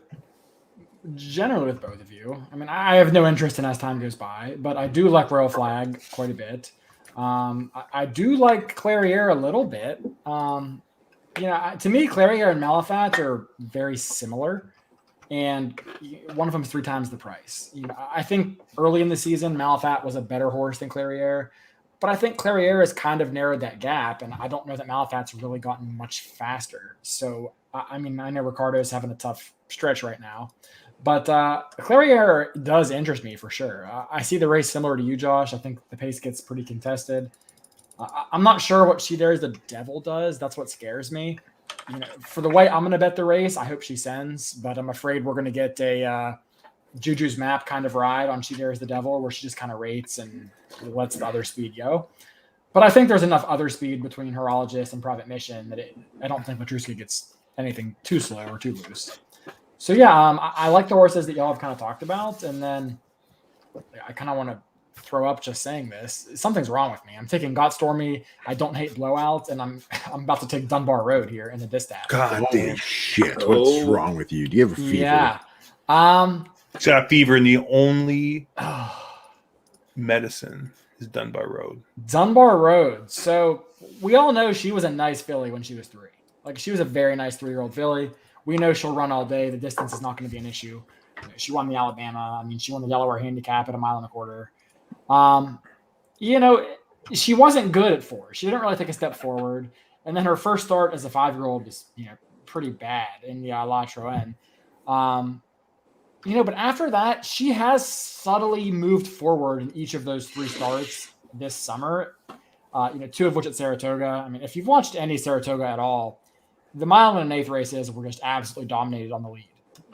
generally with both of you. I mean, I have no interest in as time goes by, but I do like Royal Flag quite a bit. I do like Clariere a little bit. To me, Clariere and Malafat are very similar, and one of them is 3 times the price. I think early in the season, Malafat was a better horse than Clariere, but I think Clariere has kind of narrowed that gap, and I don't know that Malafat's really gotten much faster. So, I mean, I know Ricardo's having a tough stretch right now, but Clariere does interest me for sure. I see the race similar to you, Josh. I think the pace gets pretty contested. I'm not sure what She Dares the Devil does. That's what scares me. For the way I'm going to bet the race, I hope she sends, but I'm afraid we're going to get a Juju's Map kind of ride on She Dares the Devil, where she just kind of rates and lets the other speed go. But I think there's enough other speed between Horologist and Private Mission that I don't think Petruska gets anything too slow or too loose. So yeah, I like the horses that y'all have kind of talked about, and then I kind of want to throw up just saying this. Something's wrong with me. I'm taking Got Stormy. I don't hate Blowout, and I'm about to take Dunbar Road here in the distaff. God Holy damn. shit! What's Oh. wrong with you? Do you have a fever? Yeah. He's got fever, and the only medicine is Dunbar Road. Dunbar Road. So we all know she was a nice filly when she was 3. Like, she was a very nice 3-year-old filly. We know she'll run all day. The distance is not going to be an issue. She won the Alabama. I mean, she won the Delaware Handicap at 1.25 miles. She wasn't good at 4. She didn't really take a step forward. And then her first start as a 5-year-old was, pretty bad in the La Troen. But after that, she has subtly moved forward in each of those 3 starts this summer. 2 of which at Saratoga. I mean, if you've watched any Saratoga at all, the 1.125 races were just absolutely dominated on the lead.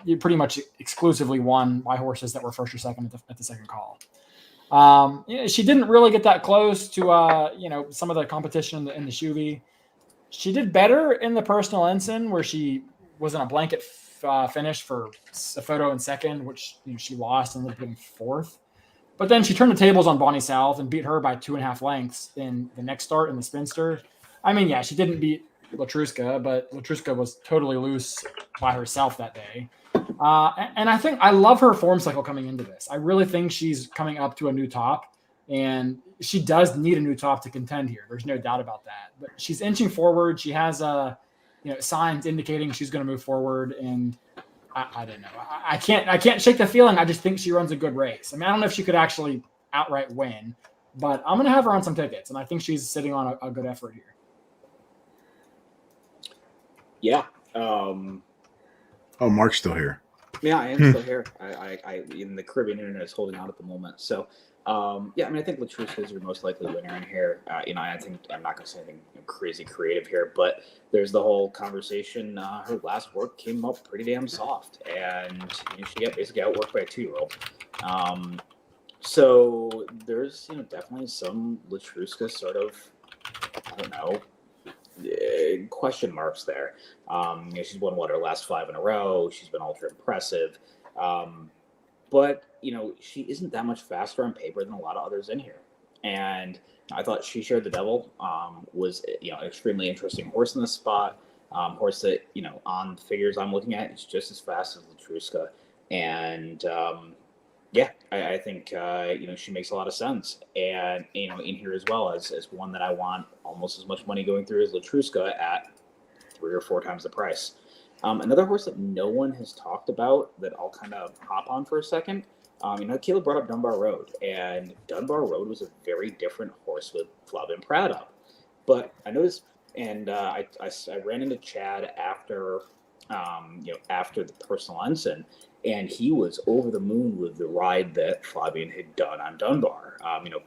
You pretty much exclusively won by horses that were first or second at the second call. She didn't really get that close to some of the competition in the Shuvi. She did better in the Personal Ensign, where she was in a blanket finish for a photo in second, which she lost and ended up getting 4th. But then she turned the tables on Bonnie South and beat her by 2.5 lengths in the next start in the Spinster. I mean, yeah, she didn't beat Latruska, but Latruska was totally loose by herself that day. And I think I love her form cycle coming into this. I really think she's coming up to a new top, and she does need a new top to contend here. There's no doubt about that. But she's inching forward. She has signs indicating she's going to move forward, and I don't know. I can't shake the feeling. I just think she runs a good race. I mean, I don't know if she could actually outright win, but I'm going to have her on some tickets, and I think she's sitting on a good effort here. Yeah. Oh, Mark's still here. Yeah, I am still here. I in the Caribbean internet is holding out at the moment. So, I think Latruska is your most likely winner in here. I think I'm not going to say anything crazy creative here, but there's the whole conversation. Her last work came up pretty damn soft, and she got basically outworked by a 2-year-old. So there's definitely some Latruska sort of, I don't know, question marks there. She's won her last 5 in a row. She's been ultra impressive, but she isn't that much faster on paper than a lot of others in here. And I thought She Shared the Devil was an extremely interesting horse in this spot. Horse that on figures I'm looking at is just as fast as Latruska, and I think she makes a lot of sense, and in here as well as one that I want almost as much money going through as Latruska at 3 or 4 times the price. Another horse that no one has talked about that I'll kind of hop on for a second. Caleb brought up Dunbar Road, and Dunbar Road was a very different horse with Flavien Prat up. But I noticed, and I ran into Chad after the Personal Ensign, and he was over the moon with the ride that Flavien had done on Dunbar.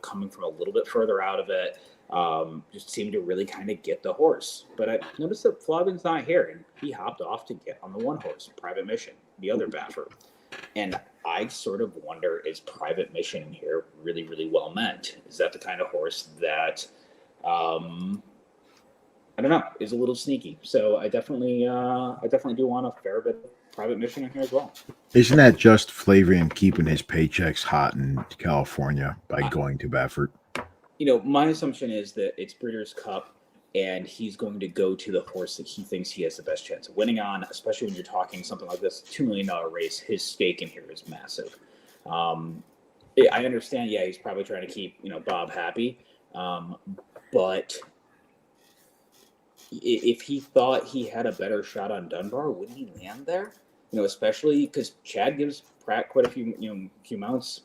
Coming from a little bit further out of it, just seemed to really kind of get the horse. But I noticed that Flavien's not here, and he hopped off to get on the one horse, Private Mission, the other Baffer. And I sort of wonder, is Private Mission here really, really well meant? Is that the kind of horse that, I don't know, is a little sneaky? So I definitely do want a fair bit of Private Mission in here as well. Isn't that just Flavian keeping his paychecks hot in California by going to Baffert? My assumption is that it's Breeders' Cup. and he's going to go to the horse that he thinks he has the best chance of winning on, especially when you're talking something like this, $2 million race. His stake in here is massive. I understand, yeah, he's probably trying to keep, Bob happy, but if he thought he had a better shot on Dunbar, wouldn't he land there? Especially because Chad gives Pratt quite a few mounts.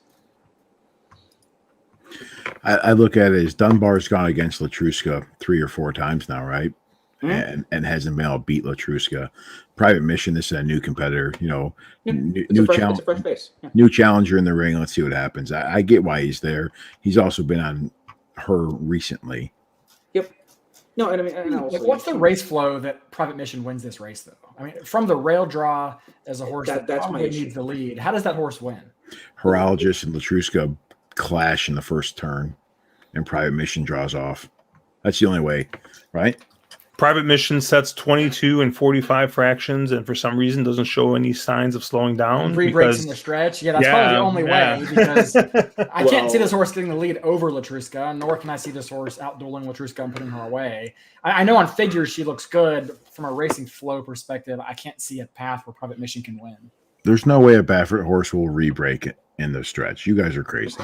I look at it as Dunbar's gone against Latruska 3 or 4 times now, right? Mm-hmm. And hasn't been able to beat Latruska. Private Mission, this is a new competitor, It's a fresh face. Yeah. New challenger in the ring. Let's see what happens. I get why he's there. He's also been on her recently. Yep. No, and I mean, what's the race flow that Private Mission wins this race, though? I mean, from the rail draw as a horse that probably needs the lead, how does that horse win? Horologist and Latruska clash in the first turn, and Private Mission draws off. That's the only way, right? Private Mission sets 22 and 45 fractions, and for some reason doesn't show any signs of slowing down. 3 breaks in the stretch. Yeah, that's probably the only way, because I can't see this horse getting the lead over Latruska, nor can I see this horse outdueling Latruska and putting her away. I know on figures she looks good. From a racing flow perspective, I can't see a path where Private Mission can win. There's no way a Baffert horse will re-break it in the stretch. You guys are crazy.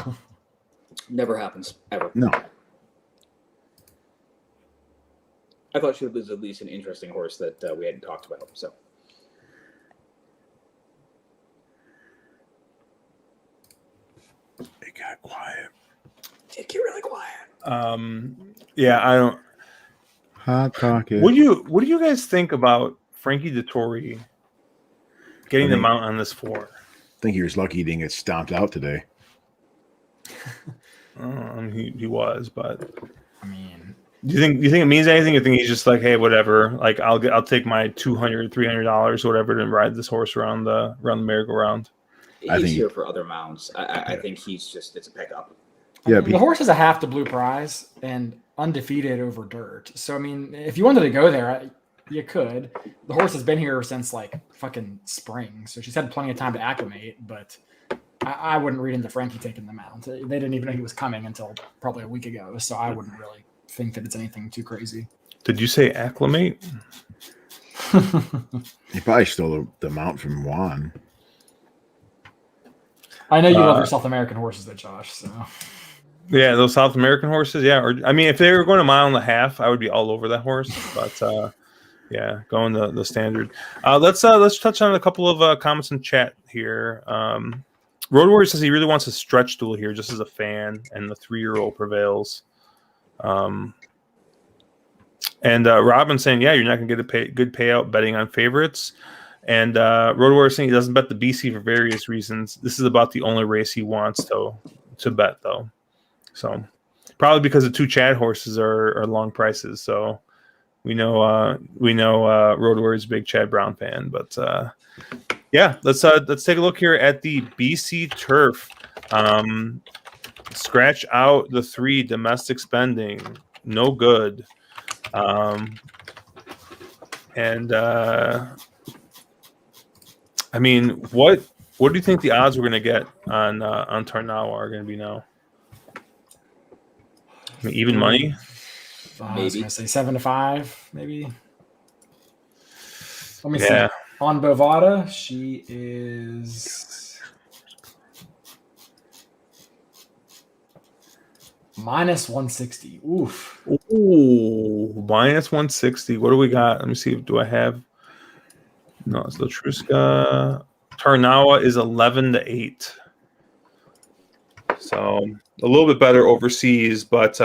Never happens, ever. No. I thought she was at least an interesting horse that we hadn't talked about. So, It got quiet. It get really quiet. Yeah, I don't. Hot pocket. What do you guys think about Frankie Dettori getting the mount on this 4? I think he was lucky he didn't get stomped out today. He was, but I mean, do you think it means anything? You think he's just like, hey, whatever. Like I'll take my $200, $300 or whatever to ride this horse around the merry-go-round. He's here for other mounts. I think it's a pickup. Yeah, the horse has a half the blue prize and undefeated over dirt. So I mean, if you wanted to go there, you could. The horse has been here since like fucking spring, so she's had plenty of time to acclimate. But I wouldn't read into Frankie taking the mount. They didn't even know he was coming until probably a week ago, so I wouldn't really think that it's anything too crazy. Did you say acclimate? He probably stole the mount from Juan. I know you love your South American horses, though, Josh. So yeah, those South American horses. Yeah, or I mean, if they were going 1.5 miles, I would be all over that horse. But yeah, going the standard. Let's touch on a couple of comments in chat here. Road Warrior says he really wants a stretch duel here, just as a fan, and the 3-year-old prevails. And Robin saying, yeah, you're not going to get a good payout betting on favorites. And Road Warrior saying he doesn't bet the BC for various reasons. This is about the only race he wants to bet, though. So probably because the 2 Chad horses are long prices. So we know Road Warrior's a big Chad Brown fan, but yeah, let's take a look here at the BC turf. Scratch out the 3 domestic spending, no good. I mean, what do you think the odds we're going to get on Tarnawa are going to be now? I mean, even money? I was going to say 7-5, maybe. Let me Yeah. see. On Bovada, she is -160. Oof. Ooh, -160. What do we got? Let me see. Do I have? No, it's Latruska. Tarnawa is 11-8. So a little bit better overseas, but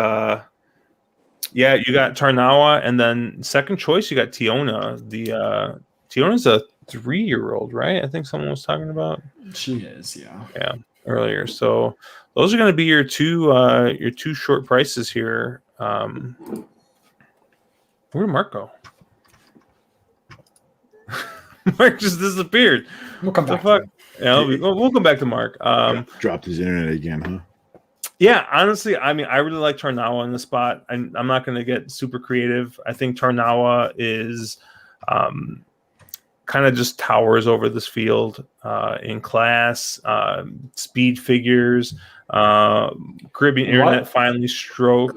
yeah, you got Tarnawa, and then second choice you got Tiona. The Tiona's a 3-year-old, right? I think someone was talking about. She is, yeah. Yeah, earlier. So those are going to be your two short prices here. Where did Mark go? Mark just disappeared. We'll come back. Fuck? Yeah, we'll come back to Mark. Dropped his internet again, huh? Yeah, honestly, I mean, I really like Tarnawa in the spot. I'm not going to get super creative. I think Tarnawa is kind of just towers over this field in class, speed figures. Caribbean Internet finally struck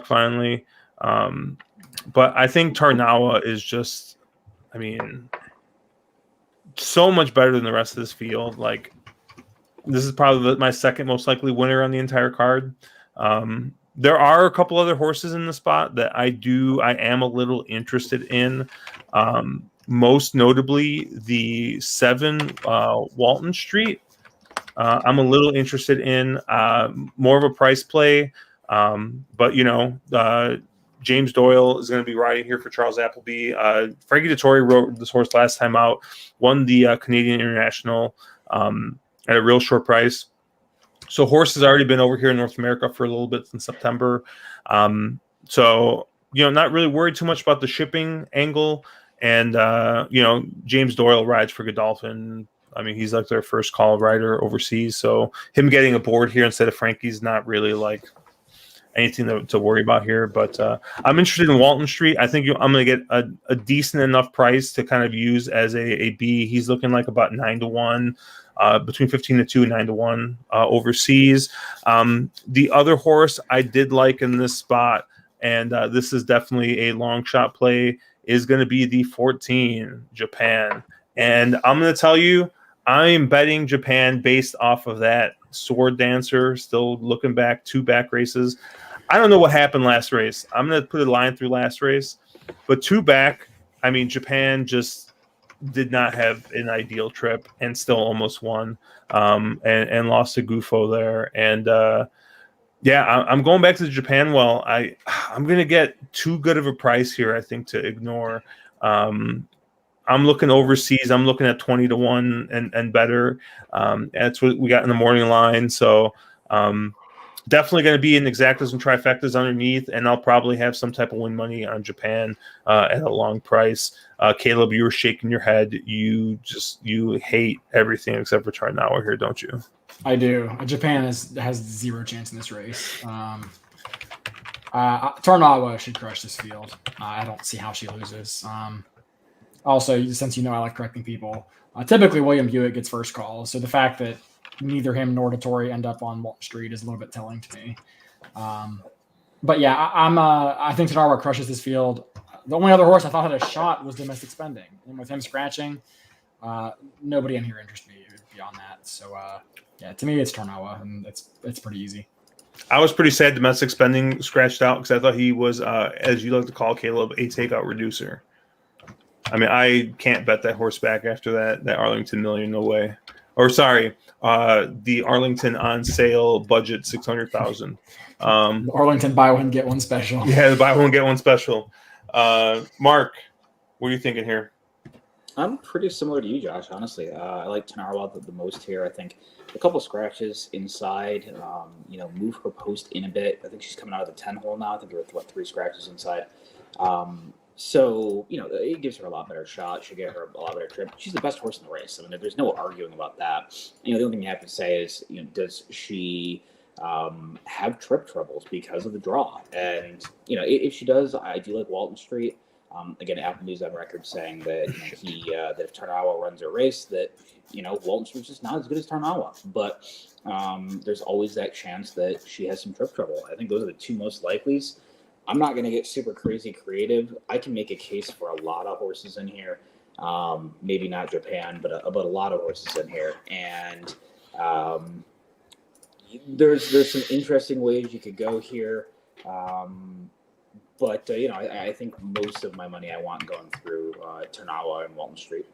finally. But I think Tarnawa is just, I mean, so much better than the rest of this field. Like, this is probably my second most likely winner on the entire card. There are a couple other horses in the spot that I am a little interested in. Most notably, the 7 Walton Street. I'm a little interested in more of a price play. But, James Doyle is going to be riding here for Charles Appleby. Frankie Dettori rode this horse last time out, won the Canadian International at a real short price. So horse has already been over here in North America for a little bit since September. So, not really worried too much about the shipping angle. And, James Doyle rides for Godolphin. I mean, he's like their first call rider overseas. So him getting aboard here instead of Frankie's not really like anything to worry about here. But I'm interested in Walton Street. I think I'm going to get a decent enough price to kind of use as a B. He's looking like about 9-1. Between 15-2 and 9-1 overseas. The other horse I did like in this spot, and this is definitely a long shot play, is going to be the 14 Japan. And I'm going to tell you, I'm betting Japan based off of that Sword Dancer. Still looking back, 2 back races. I don't know what happened last race. I'm going to put a line through last race, but 2 back. I mean, Japan just did not have an ideal trip and still almost won and lost to Gufo there. And I'm going back to the Japan. Well, I'm going to get too good of a price here, I think, to ignore. I'm looking overseas. I'm looking at 20-1 and better. That's what we got in the morning line. So definitely going to be in exactas and trifectas underneath, and I'll probably have some type of win money on Japan at a long price. Caleb, you were shaking your head. You hate everything except for Tarnawa here, don't you? I do. Japan has 0 chance in this race. Tarnawa should crush this field. I don't see how she loses. Also, since I like correcting people, typically William Buick gets first call. So the fact that neither him nor Dettori end up on Walton Street is a little bit telling to me. But yeah, I think Tarnawa crushes this field. The only other horse I thought had a shot was Domestic Spending, and with him scratching, nobody in here interests me beyond that. So to me it's Tarnawa, and it's pretty easy. I was pretty sad Domestic Spending scratched out because I thought he was, as you like to call Caleb, a takeout reducer. I mean, I can't bet that horse back after that Arlington Million, no way. Or sorry, the Arlington on sale budget 600,000. Arlington buy one get one special. Yeah, the buy one get one special. Mark, what are you thinking here? I'm pretty similar to you, Josh. Honestly, I like Tarnawa the most here. I think a couple scratches inside. Move her post in a bit. I think she's coming out of the 10 hole now. I think there were 3 scratches inside. So, it gives her a lot better shot. Should get her a lot better trip. She's the best horse in the race. I mean, there's no arguing about that. The only thing you have to say is, does she have trip troubles because of the draw? And, if she does, I do like Walton Street. Again, Appleby's on record saying that that if Tarnawa runs a race, that, Walton Street's just not as good as Tarnawa. But there's always that chance that she has some trip trouble. I think those are the 2 most likelies. I'm not going to get super crazy creative. I can make a case for a lot of horses in here. Maybe not Japan, but a lot of horses in here. And there's some interesting ways you could go here. But I think most of my money I want going through Tarnawa and Walton Street.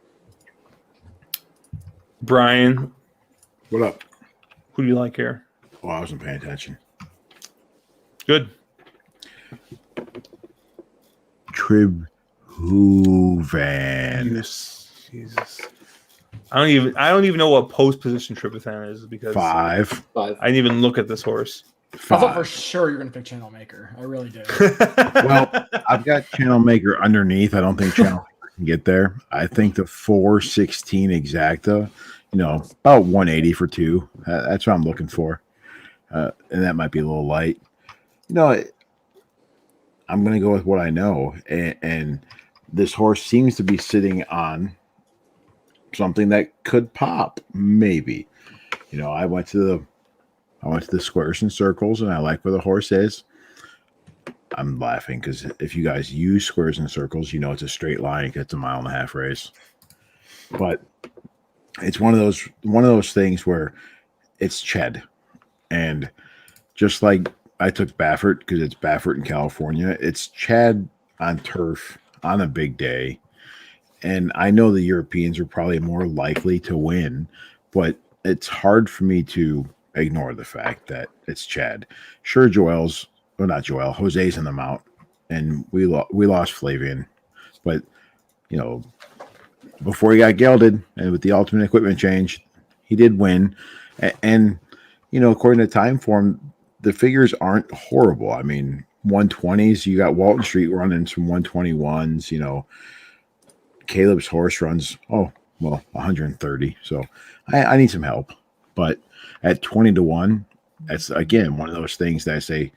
Brian, What up? who do you like here? Oh, I wasn't paying attention. Good. Trib Hoovan. Jesus. I don't even know what post position Tributhan is because 5. I didn't even look at this horse. I thought for 5. sure you're going to pick Channel Maker. I really did. Well, I've got Channel Maker underneath. I don't think Channel Maker can get there. I think the 416 exacta, about 180 for 2. That's what I'm looking for. And that might be a little light. I'm going to go with what I know. And this horse seems to be sitting on something that could pop, maybe. I went to the squares and circles, and I like where the horse is. I'm laughing because if you guys use squares and circles, you know it's a straight line. It's a 1.5 mile race, but it's one of those things where it's Ched, and just like I took Baffert because it's Baffert in California, it's Chad on turf on a big day, and I know the Europeans are probably more likely to win, but it's hard for me to ignore the fact that it's Chad. Sure, Jose's in the mount, and we lost Flavian, but you know, before he got gelded and with the ultimate equipment change, he did win, and you know, according to time form, the figures aren't horrible. I mean, 120s, you got Walton Street running some 121s, you know, Caleb's horse runs 130. So I need some help, but at 20-1, that's again one of those things that I say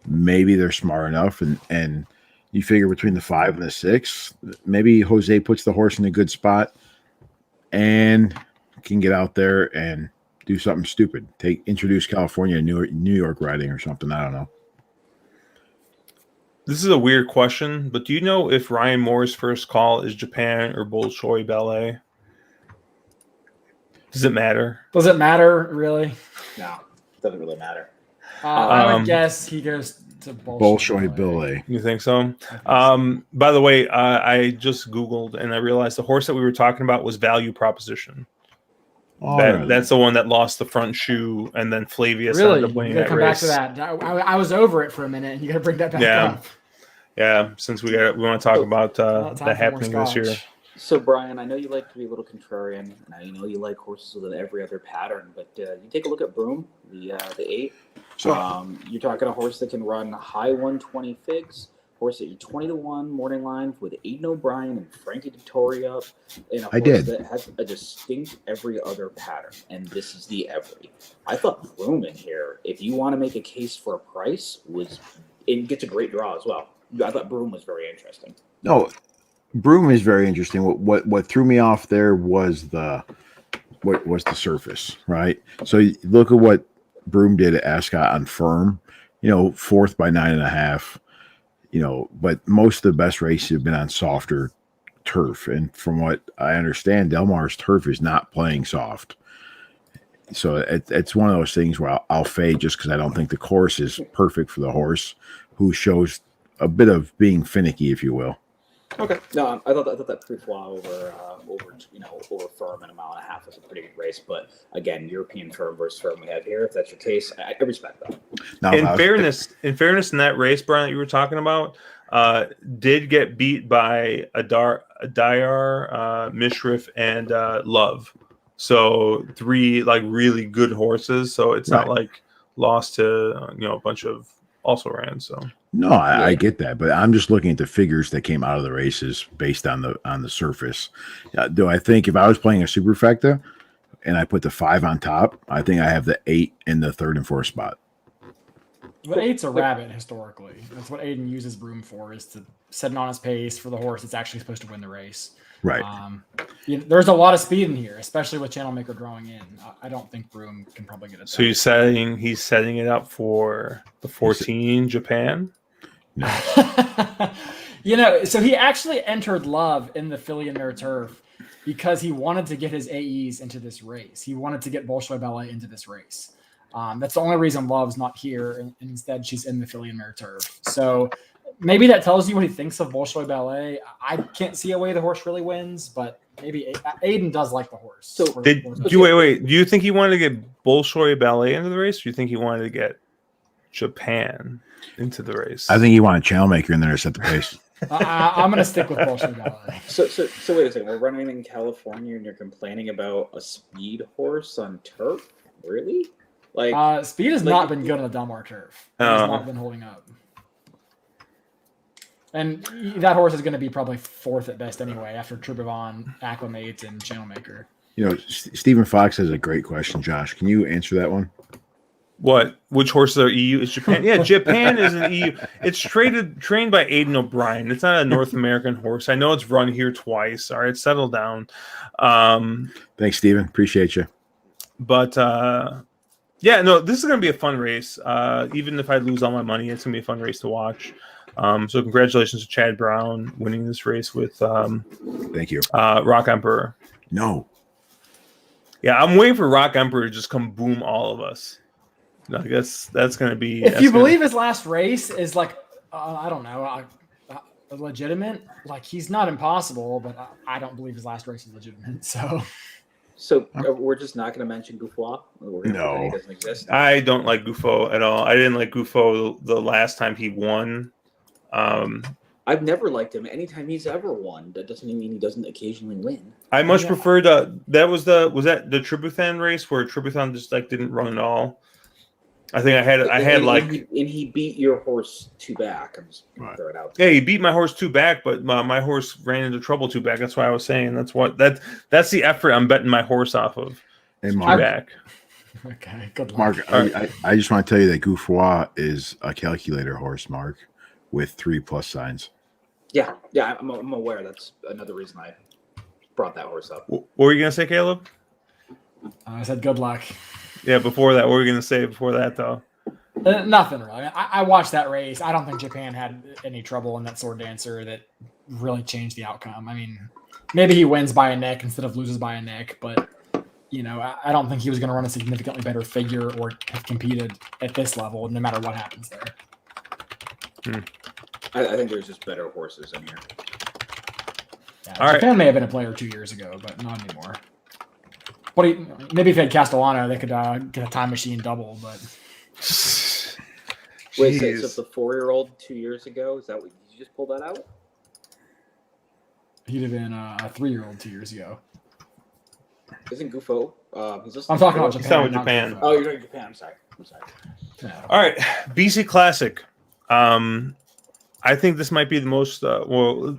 maybe they're smart enough, and you figure between the 5 and the 6, maybe Jose puts the horse in a good spot and can get out there and do something stupid. Introduce California to New York riding or something. I don't know. This is a weird question, but do you know if Ryan Moore's first call is Japan or Bolshoi Ballet? Does it matter? Does it matter, really? No, doesn't really matter. I would guess he goes to Bolshoi Ballet. You think so? By the way, I just Googled and I realized the horse that we were talking about was Value Proposition. That's the one that lost the front shoe, and then Flavius ended up winning that race. Come back to that. I was over it for a minute, and you got to bring that back up. Yeah, since we want to talk about that happening this year. So, Brian, I know you like to be a little contrarian, and I know you like horses with every other pattern, but you take a look at Broom, the 8. So, you're talking a horse that can run high 120 figs, horse at your 20-1 morning line with Aiden O'Brien and Frankie Dettori up, and a horse that has a distinct every other pattern, and this is the every. I thought Broom in here, if you want to make a case for a price, it gets a great draw as well. I thought Broom was very interesting. No, Broom is very interesting. What threw me off there was the surface, right? So you look at what Broom did at Ascot on firm, you know, 4th by 9.5, you know, but most of the best races have been on softer turf. And from what I understand, Del Mar's turf is not playing soft. So it's one of those things where I'll fade just because I don't think the course is perfect for the horse, who shows a bit of being finicky, if you will. Okay. No, I thought that Pruflois over firm in 1.5 miles was a pretty good race. But again, European firm versus firm we have here. If that's your case, I respect that. Now, in fairness, in that race, Brian, that you were talking about, did get beat by Dayar, Mishrif, and Love. So 3 like really good horses. So it's not like lost to a bunch of also ran. So no, I get that, but I'm just looking at the figures that came out of the races based on the surface. Do I think if I was playing a superfecta and I put the 5 on top, I think I have the 8 in the 3rd and 4th spot. The 8's a rabbit historically. That's what Aiden uses Broom for, is to set an honest pace for the horse that's actually supposed to win the race. Right. There's a lot of speed in here, especially with Channel Maker drawing in. I don't think Broom can probably get it. So he's setting it up for the 14 Japan. No. So he actually entered Love in the Philly and Mare Turf because he wanted to get his AEs into this race. He wanted to get Bolshoi Ballet into this race. That's the only reason Love's not here, and instead she's in the Philly and Mare Turf. So maybe that tells you what he thinks of Bolshoi Ballet. I can't see a way the horse really wins, but maybe Aiden does like the horse. So wait. Do you think he wanted to get Bolshoi Ballet into the race? Or do you think he wanted to get Japan into the race? I think he wanted Channel Maker in there to set the pace. I'm going to stick with Bolshoi Ballet. So wait a second. We're running in California, and you're complaining about a speed horse on turf? Really? Like speed has not been good on the Dunbar turf. It has not been holding up. And that horse is going to be probably 4th at best anyway, after Troubavon, Acclimate, and Channel Maker. Stephen Fox has a great question, Josh. Can you answer that one? What? Which horses are EU? It's Japan. Yeah, Japan is an EU. It's trained by Aiden O'Brien. It's not a North American horse. I know it's run here twice. All right, settle down. Thanks, Stephen. Appreciate you. But Yeah, no, this is going to be a fun race. Even if I lose all my money, it's going to be a fun race to watch. So congratulations to Chad Brown winning this race with Thank you. Rock Emperor. No. Yeah, I'm waiting for Rock Emperor to just come boom all of us. I guess that's going to be. If you believe his last race is like, I don't know, legitimate, like he's not impossible, but I don't believe his last race is legitimate. So we're just not going to mention Guffaw? We're going to pretend he doesn't exist? I don't like Gufo at all. I didn't like Gufo the last time he won. I've never liked him. Anytime he's ever won, that doesn't mean he doesn't occasionally win. I much preferred was that the Tributhan race where Tributhan just like didn't run at all. I think and he beat your horse 2 back. I'm just gonna throw it out there. Yeah, he beat my horse 2 back, but my horse ran into trouble 2 back. That's why I was saying that's the effort I'm betting my horse off of. And Mark, 2 back. Okay, good luck. Mark, I just want to tell you that Guffaw is a calculator horse, Mark, with 3 plus signs. Yeah, I'm aware. That's another reason I brought that horse up. What were you gonna say, Caleb? I said good luck. Yeah, before that, what were you gonna say before that though? Nothing really. I watched that race. I don't think Japan had any trouble in that sword dancer that really changed the outcome. I mean, maybe he wins by a neck instead of loses by a neck, but I don't think he was going to run a significantly better figure or have competed at this level, no matter what happens there. I think there's just better horses in here. Yeah, Japan may have been a player 2 years ago, but not anymore. Maybe if he had Castellano, they could get a time machine double, but. Wait, so the 4-year-old 2 years ago, is that what you just pulled that out? He'd have been a 3-year-old 2 years ago. Isn't Gufo? I'm talking about Japan. He's talking about Japan. Oh, you're talking Japan. I'm sorry. Yeah. All right, BC Classic. I think this might be the most.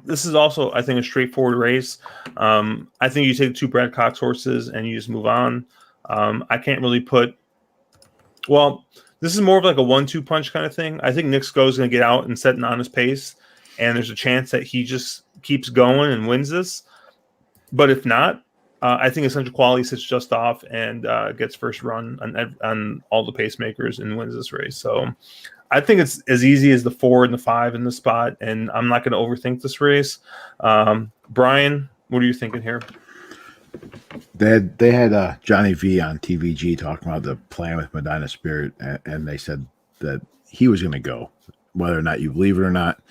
This is also, I think, a straightforward race. I think you take 2 Brad Cox horses and you just move on. I can't really put. Well, this is more of like a 1-2 punch kind of thing. I think Nick Sko is going to get out and set an honest pace, and there's a chance that he just keeps going and wins this. But if not, I think Essential Quality sits just off and gets first run on all the pacemakers and wins this race. So I think it's as easy as the 4 and the 5 in the spot, and I'm not going to overthink this race. Brian, what are you thinking here? They had Johnny V on TVG talking about the plan with Medina Spirit, and they said that he was going to go. Whether or not you believe it or not,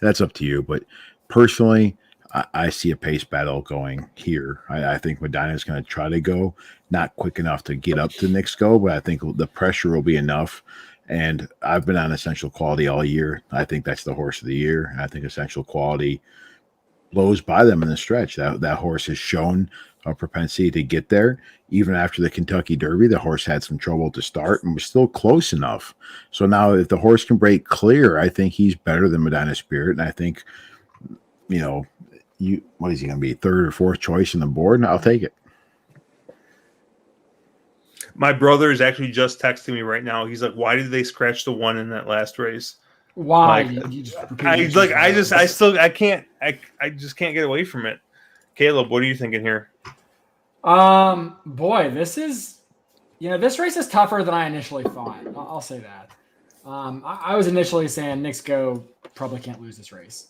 that's up to you. But personally, I see a pace battle going here. I think Medina is going to try to go, not quick enough to get up to Nick Sko, but I think the pressure will be enough. And I've been on Essential Quality all year. I think that's the horse of the year. And I think Essential Quality blows by them in the stretch. That horse has shown a propensity to get there. Even after the Kentucky Derby, the horse had some trouble to start and was still close enough. So now if the horse can break clear, I think he's better than Medina Spirit. And I think, what is he going to be, 3rd or 4th choice on the board? And I'll take it. My brother is actually just texting me right now. He's like, "Why did they scratch the 1 in that last race?" Why? I just can't get away from it. Caleb, what are you thinking here? Boy, this race is tougher than I initially thought. I'll say that. I was initially saying Nick Sko probably can't lose this race.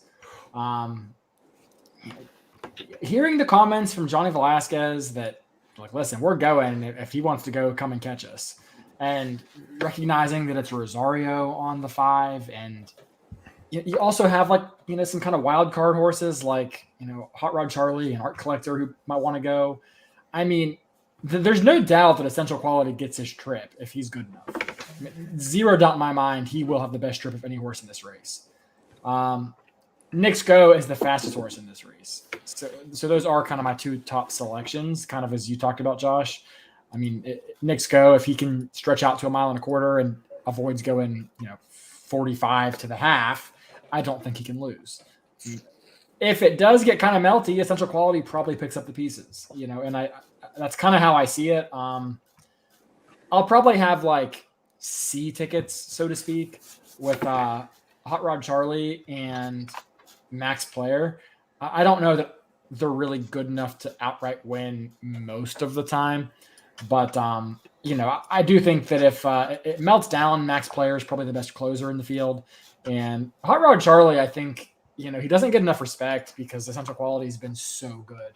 Hearing the comments from Johnny Velasquez that, like, listen, we're going. If he wants to go, come and catch us. And recognizing that it's Rosario on the 5, and you also have some kind of wild card horses like Hot Rod Charlie and Art Collector who might want to go. I mean, there's no doubt that Essential Quality gets his trip if he's good enough. I mean, zero doubt in my mind he will have the best trip of any horse in this race. Nick Sko is the fastest horse in this race. So those are kind of my 2 top selections, kind of as you talked about, Josh. I mean, Nick Sko, if he can stretch out to 1.25 miles and avoids going, 45 to the half, I don't think he can lose. If it does get kind of melty, Essential Quality probably picks up the pieces, and that's kind of how I see it. I'll probably have C tickets, so to speak, with Hot Rod Charlie and Max Player. I don't know that they're really good enough to outright win most of the time. But I do think that if it melts down, Max Player is probably the best closer in the field. And Hot Rod Charlie, I think, he doesn't get enough respect because Essential Quality has been so good.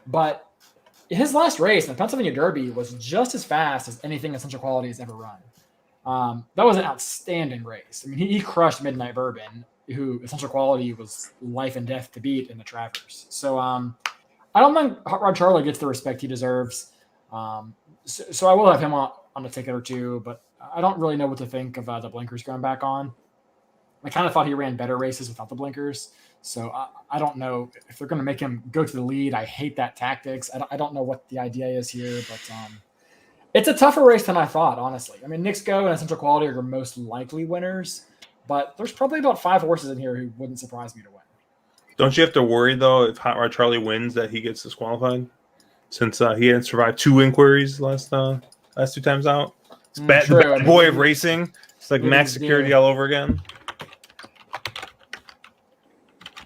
But his last race in the Pennsylvania Derby was just as fast as anything Essential Quality has ever run. That was an outstanding race. I mean, he crushed Midnight Bourbon, who Essential Quality was life and death to beat in the Travers. So I don't think Hot Rod Charlie gets the respect he deserves. So I will have him on a ticket or two, but I don't really know what to think of the blinkers going back on. I kind of thought he ran better races without the blinkers. So I don't know if they're going to make him go to the lead. I hate that tactics. I don't know what the idea is here, but it's a tougher race than I thought, honestly. I mean, Knicks Go and Essential Quality are your most likely winners, but there's probably about 5 horses in here who wouldn't surprise me to win. Don't you have to worry, though, if Hot Rod Charlie wins that he gets disqualified? Since he hadn't survived 2 inquiries last 2 times out. It's the bad boy of racing. It's like max security all over again.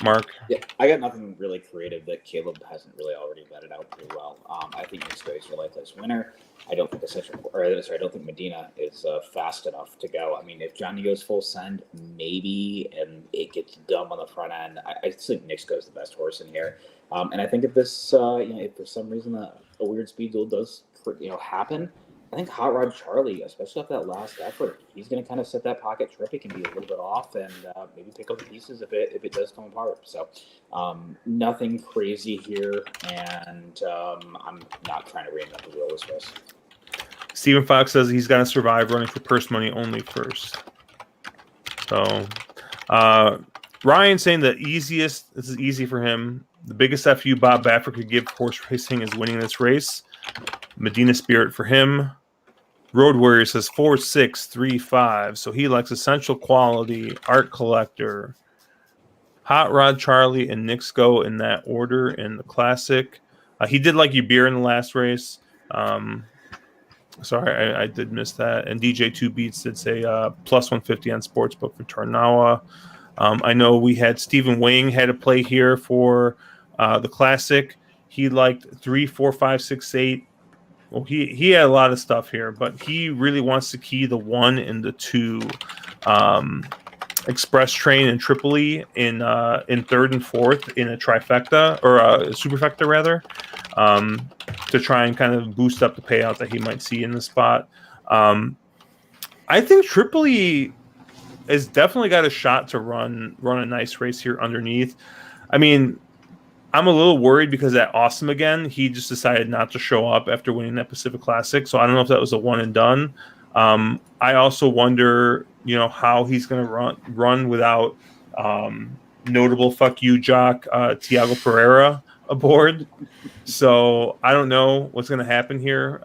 Mark? Yeah, I got nothing really creative that Caleb hasn't really already vetted out pretty well. I think Knicks Go is your likeliest winner. I don't think Medina is fast enough to go. I mean, if Johnny goes full send, maybe, and it gets dumb on the front end. I think Knicks Go is the best horse in here. And I think if this, if for some reason a weird speed duel does, happen, I think Hot Rod Charlie, especially after that last effort, he's going to kind of set that pocket trip. It can be a little bit off and maybe pick up the pieces if it does come apart. So nothing crazy here, and I'm not trying to reinvent the wheel this race. Stephen Fox says he's got to survive running for purse money only first. So Ryan saying this is easy for him. The biggest FU Bob Baffert could give horse racing is winning this race. Medina Spirit for him. Road Warrior says 4, 6, 3, 5. So he likes Essential Quality, Art Collector, Hot Rod Charlie, and Knicks Go in that order in the Classic. He did like Ubir in the last race. Sorry, I did miss that. And DJ 2 Beats did say plus 150 on Sportsbook for Tarnawa. I know we had Stephen Wing had a play here for the Classic. He liked 3, 4, 5, 6, 8. Well, he had a lot of stuff here, but he really wants to key the 1 and the 2 Express Train in Tripoli in 3rd and 4th in a trifecta or a superfecta rather, to try and kind of boost up the payout that he might see in the spot. I think Tripoli has definitely got a shot to run a nice race here underneath. I mean, I'm a little worried because at Awesome again, he just decided not to show up after winning that Pacific Classic. So I don't know if that was a one and done. I also wonder, how he's going to run without notable fuck you jock Tiago Pereira aboard. So I don't know what's going to happen here.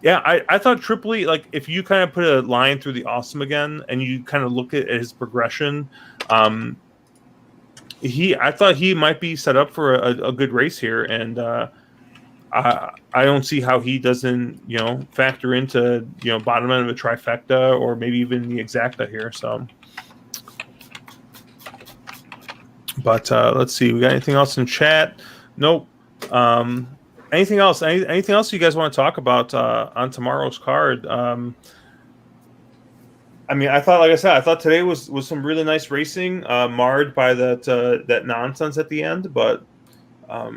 Yeah, I thought Tripoli, like if you kind of put a line through the Awesome again and you kind of look at his progression, I thought he might be set up for a good race here, and I don't see how he doesn't factor into bottom end of a trifecta or maybe even the exacta here. So, but let's see, we got anything else in chat? Nope. Anything else? Anything else you guys want to talk about on tomorrow's card? I mean, I thought today was some really nice racing, marred by that nonsense at the end, but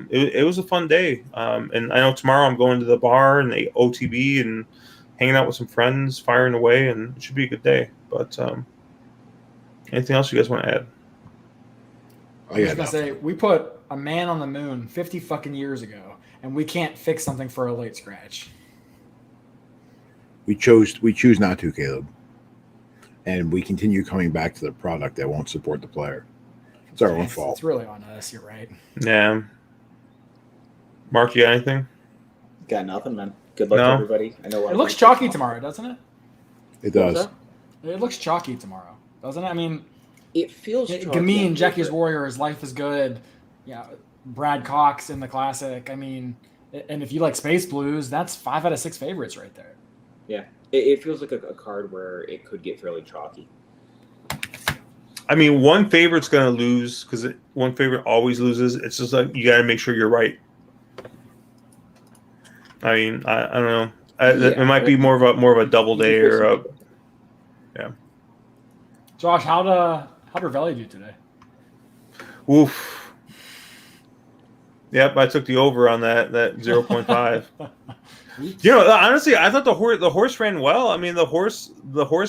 it was a fun day. And I know tomorrow I'm going to the bar and the OTB and hanging out with some friends, firing away, and it should be a good day. But anything else you guys want to add? I was gonna say we put a man on the moon 50 fucking years ago, and we can't fix something for a late scratch. We choose not to, Caleb. And we continue coming back to the product that won't support the player. It's our own fault. It's really on us. You're right. Yeah. Mark, you got anything? Got nothing, man. Good luck to everybody. I know it looks chalky tomorrow, doesn't it? It does. It looks chalky tomorrow, doesn't it? I mean, it feels chalky. Gamine, Jackie's Warrior, his life is good. Yeah, Brad Cox in the Classic. I mean, and if you like Space Blues, that's 5 out of 6 favorites right there. Yeah. It feels like a card where it could get fairly chalky. I mean, one favorite's going to lose because one favorite always loses. It's just like you got to make sure you're right. I mean, I don't know. Yeah, It might be more of a double you can day feel or a. something. Josh, how'd Ravelli do today? Oof. Yep, I took the over on that 0.5. You know, honestly, I thought the horse ran well. I mean, the horse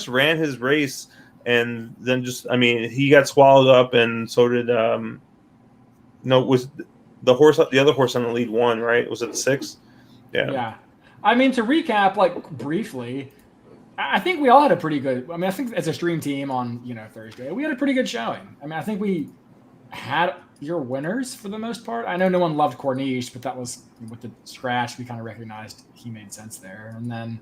ran his race, and then just, I mean, he got swallowed up, and so did no, was the other horse on the lead won, right? Was it the 6? Yeah. Yeah. I mean, to recap, like briefly, I think we all had a pretty good. I mean, I think as a stream team on Thursday, we had a pretty good showing. I mean, I think we had your winners for the most part. I know no one loved Corniche, but that was with the scratch. We kind of recognized he made sense there. And then,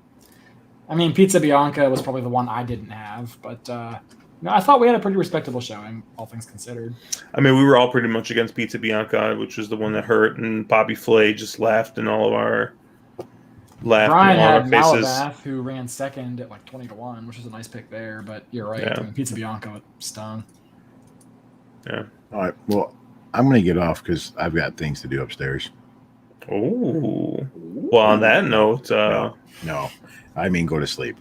I mean, Pizza Bianca was probably the one I didn't have, but I thought we had a pretty respectable showing, all things considered. I mean, we were all pretty much against Pizza Bianca, which was the one that hurt, and Bobby Flay just laughed in all of our Brian had faces. Malabath, who ran second at like 20-1, which is a nice pick there. But you're right. Yeah. I mean, Pizza Bianca stung. Yeah. All right. Well, I'm going to get off because I've got things to do upstairs. Oh. Well, on that note, No, I mean go to sleep.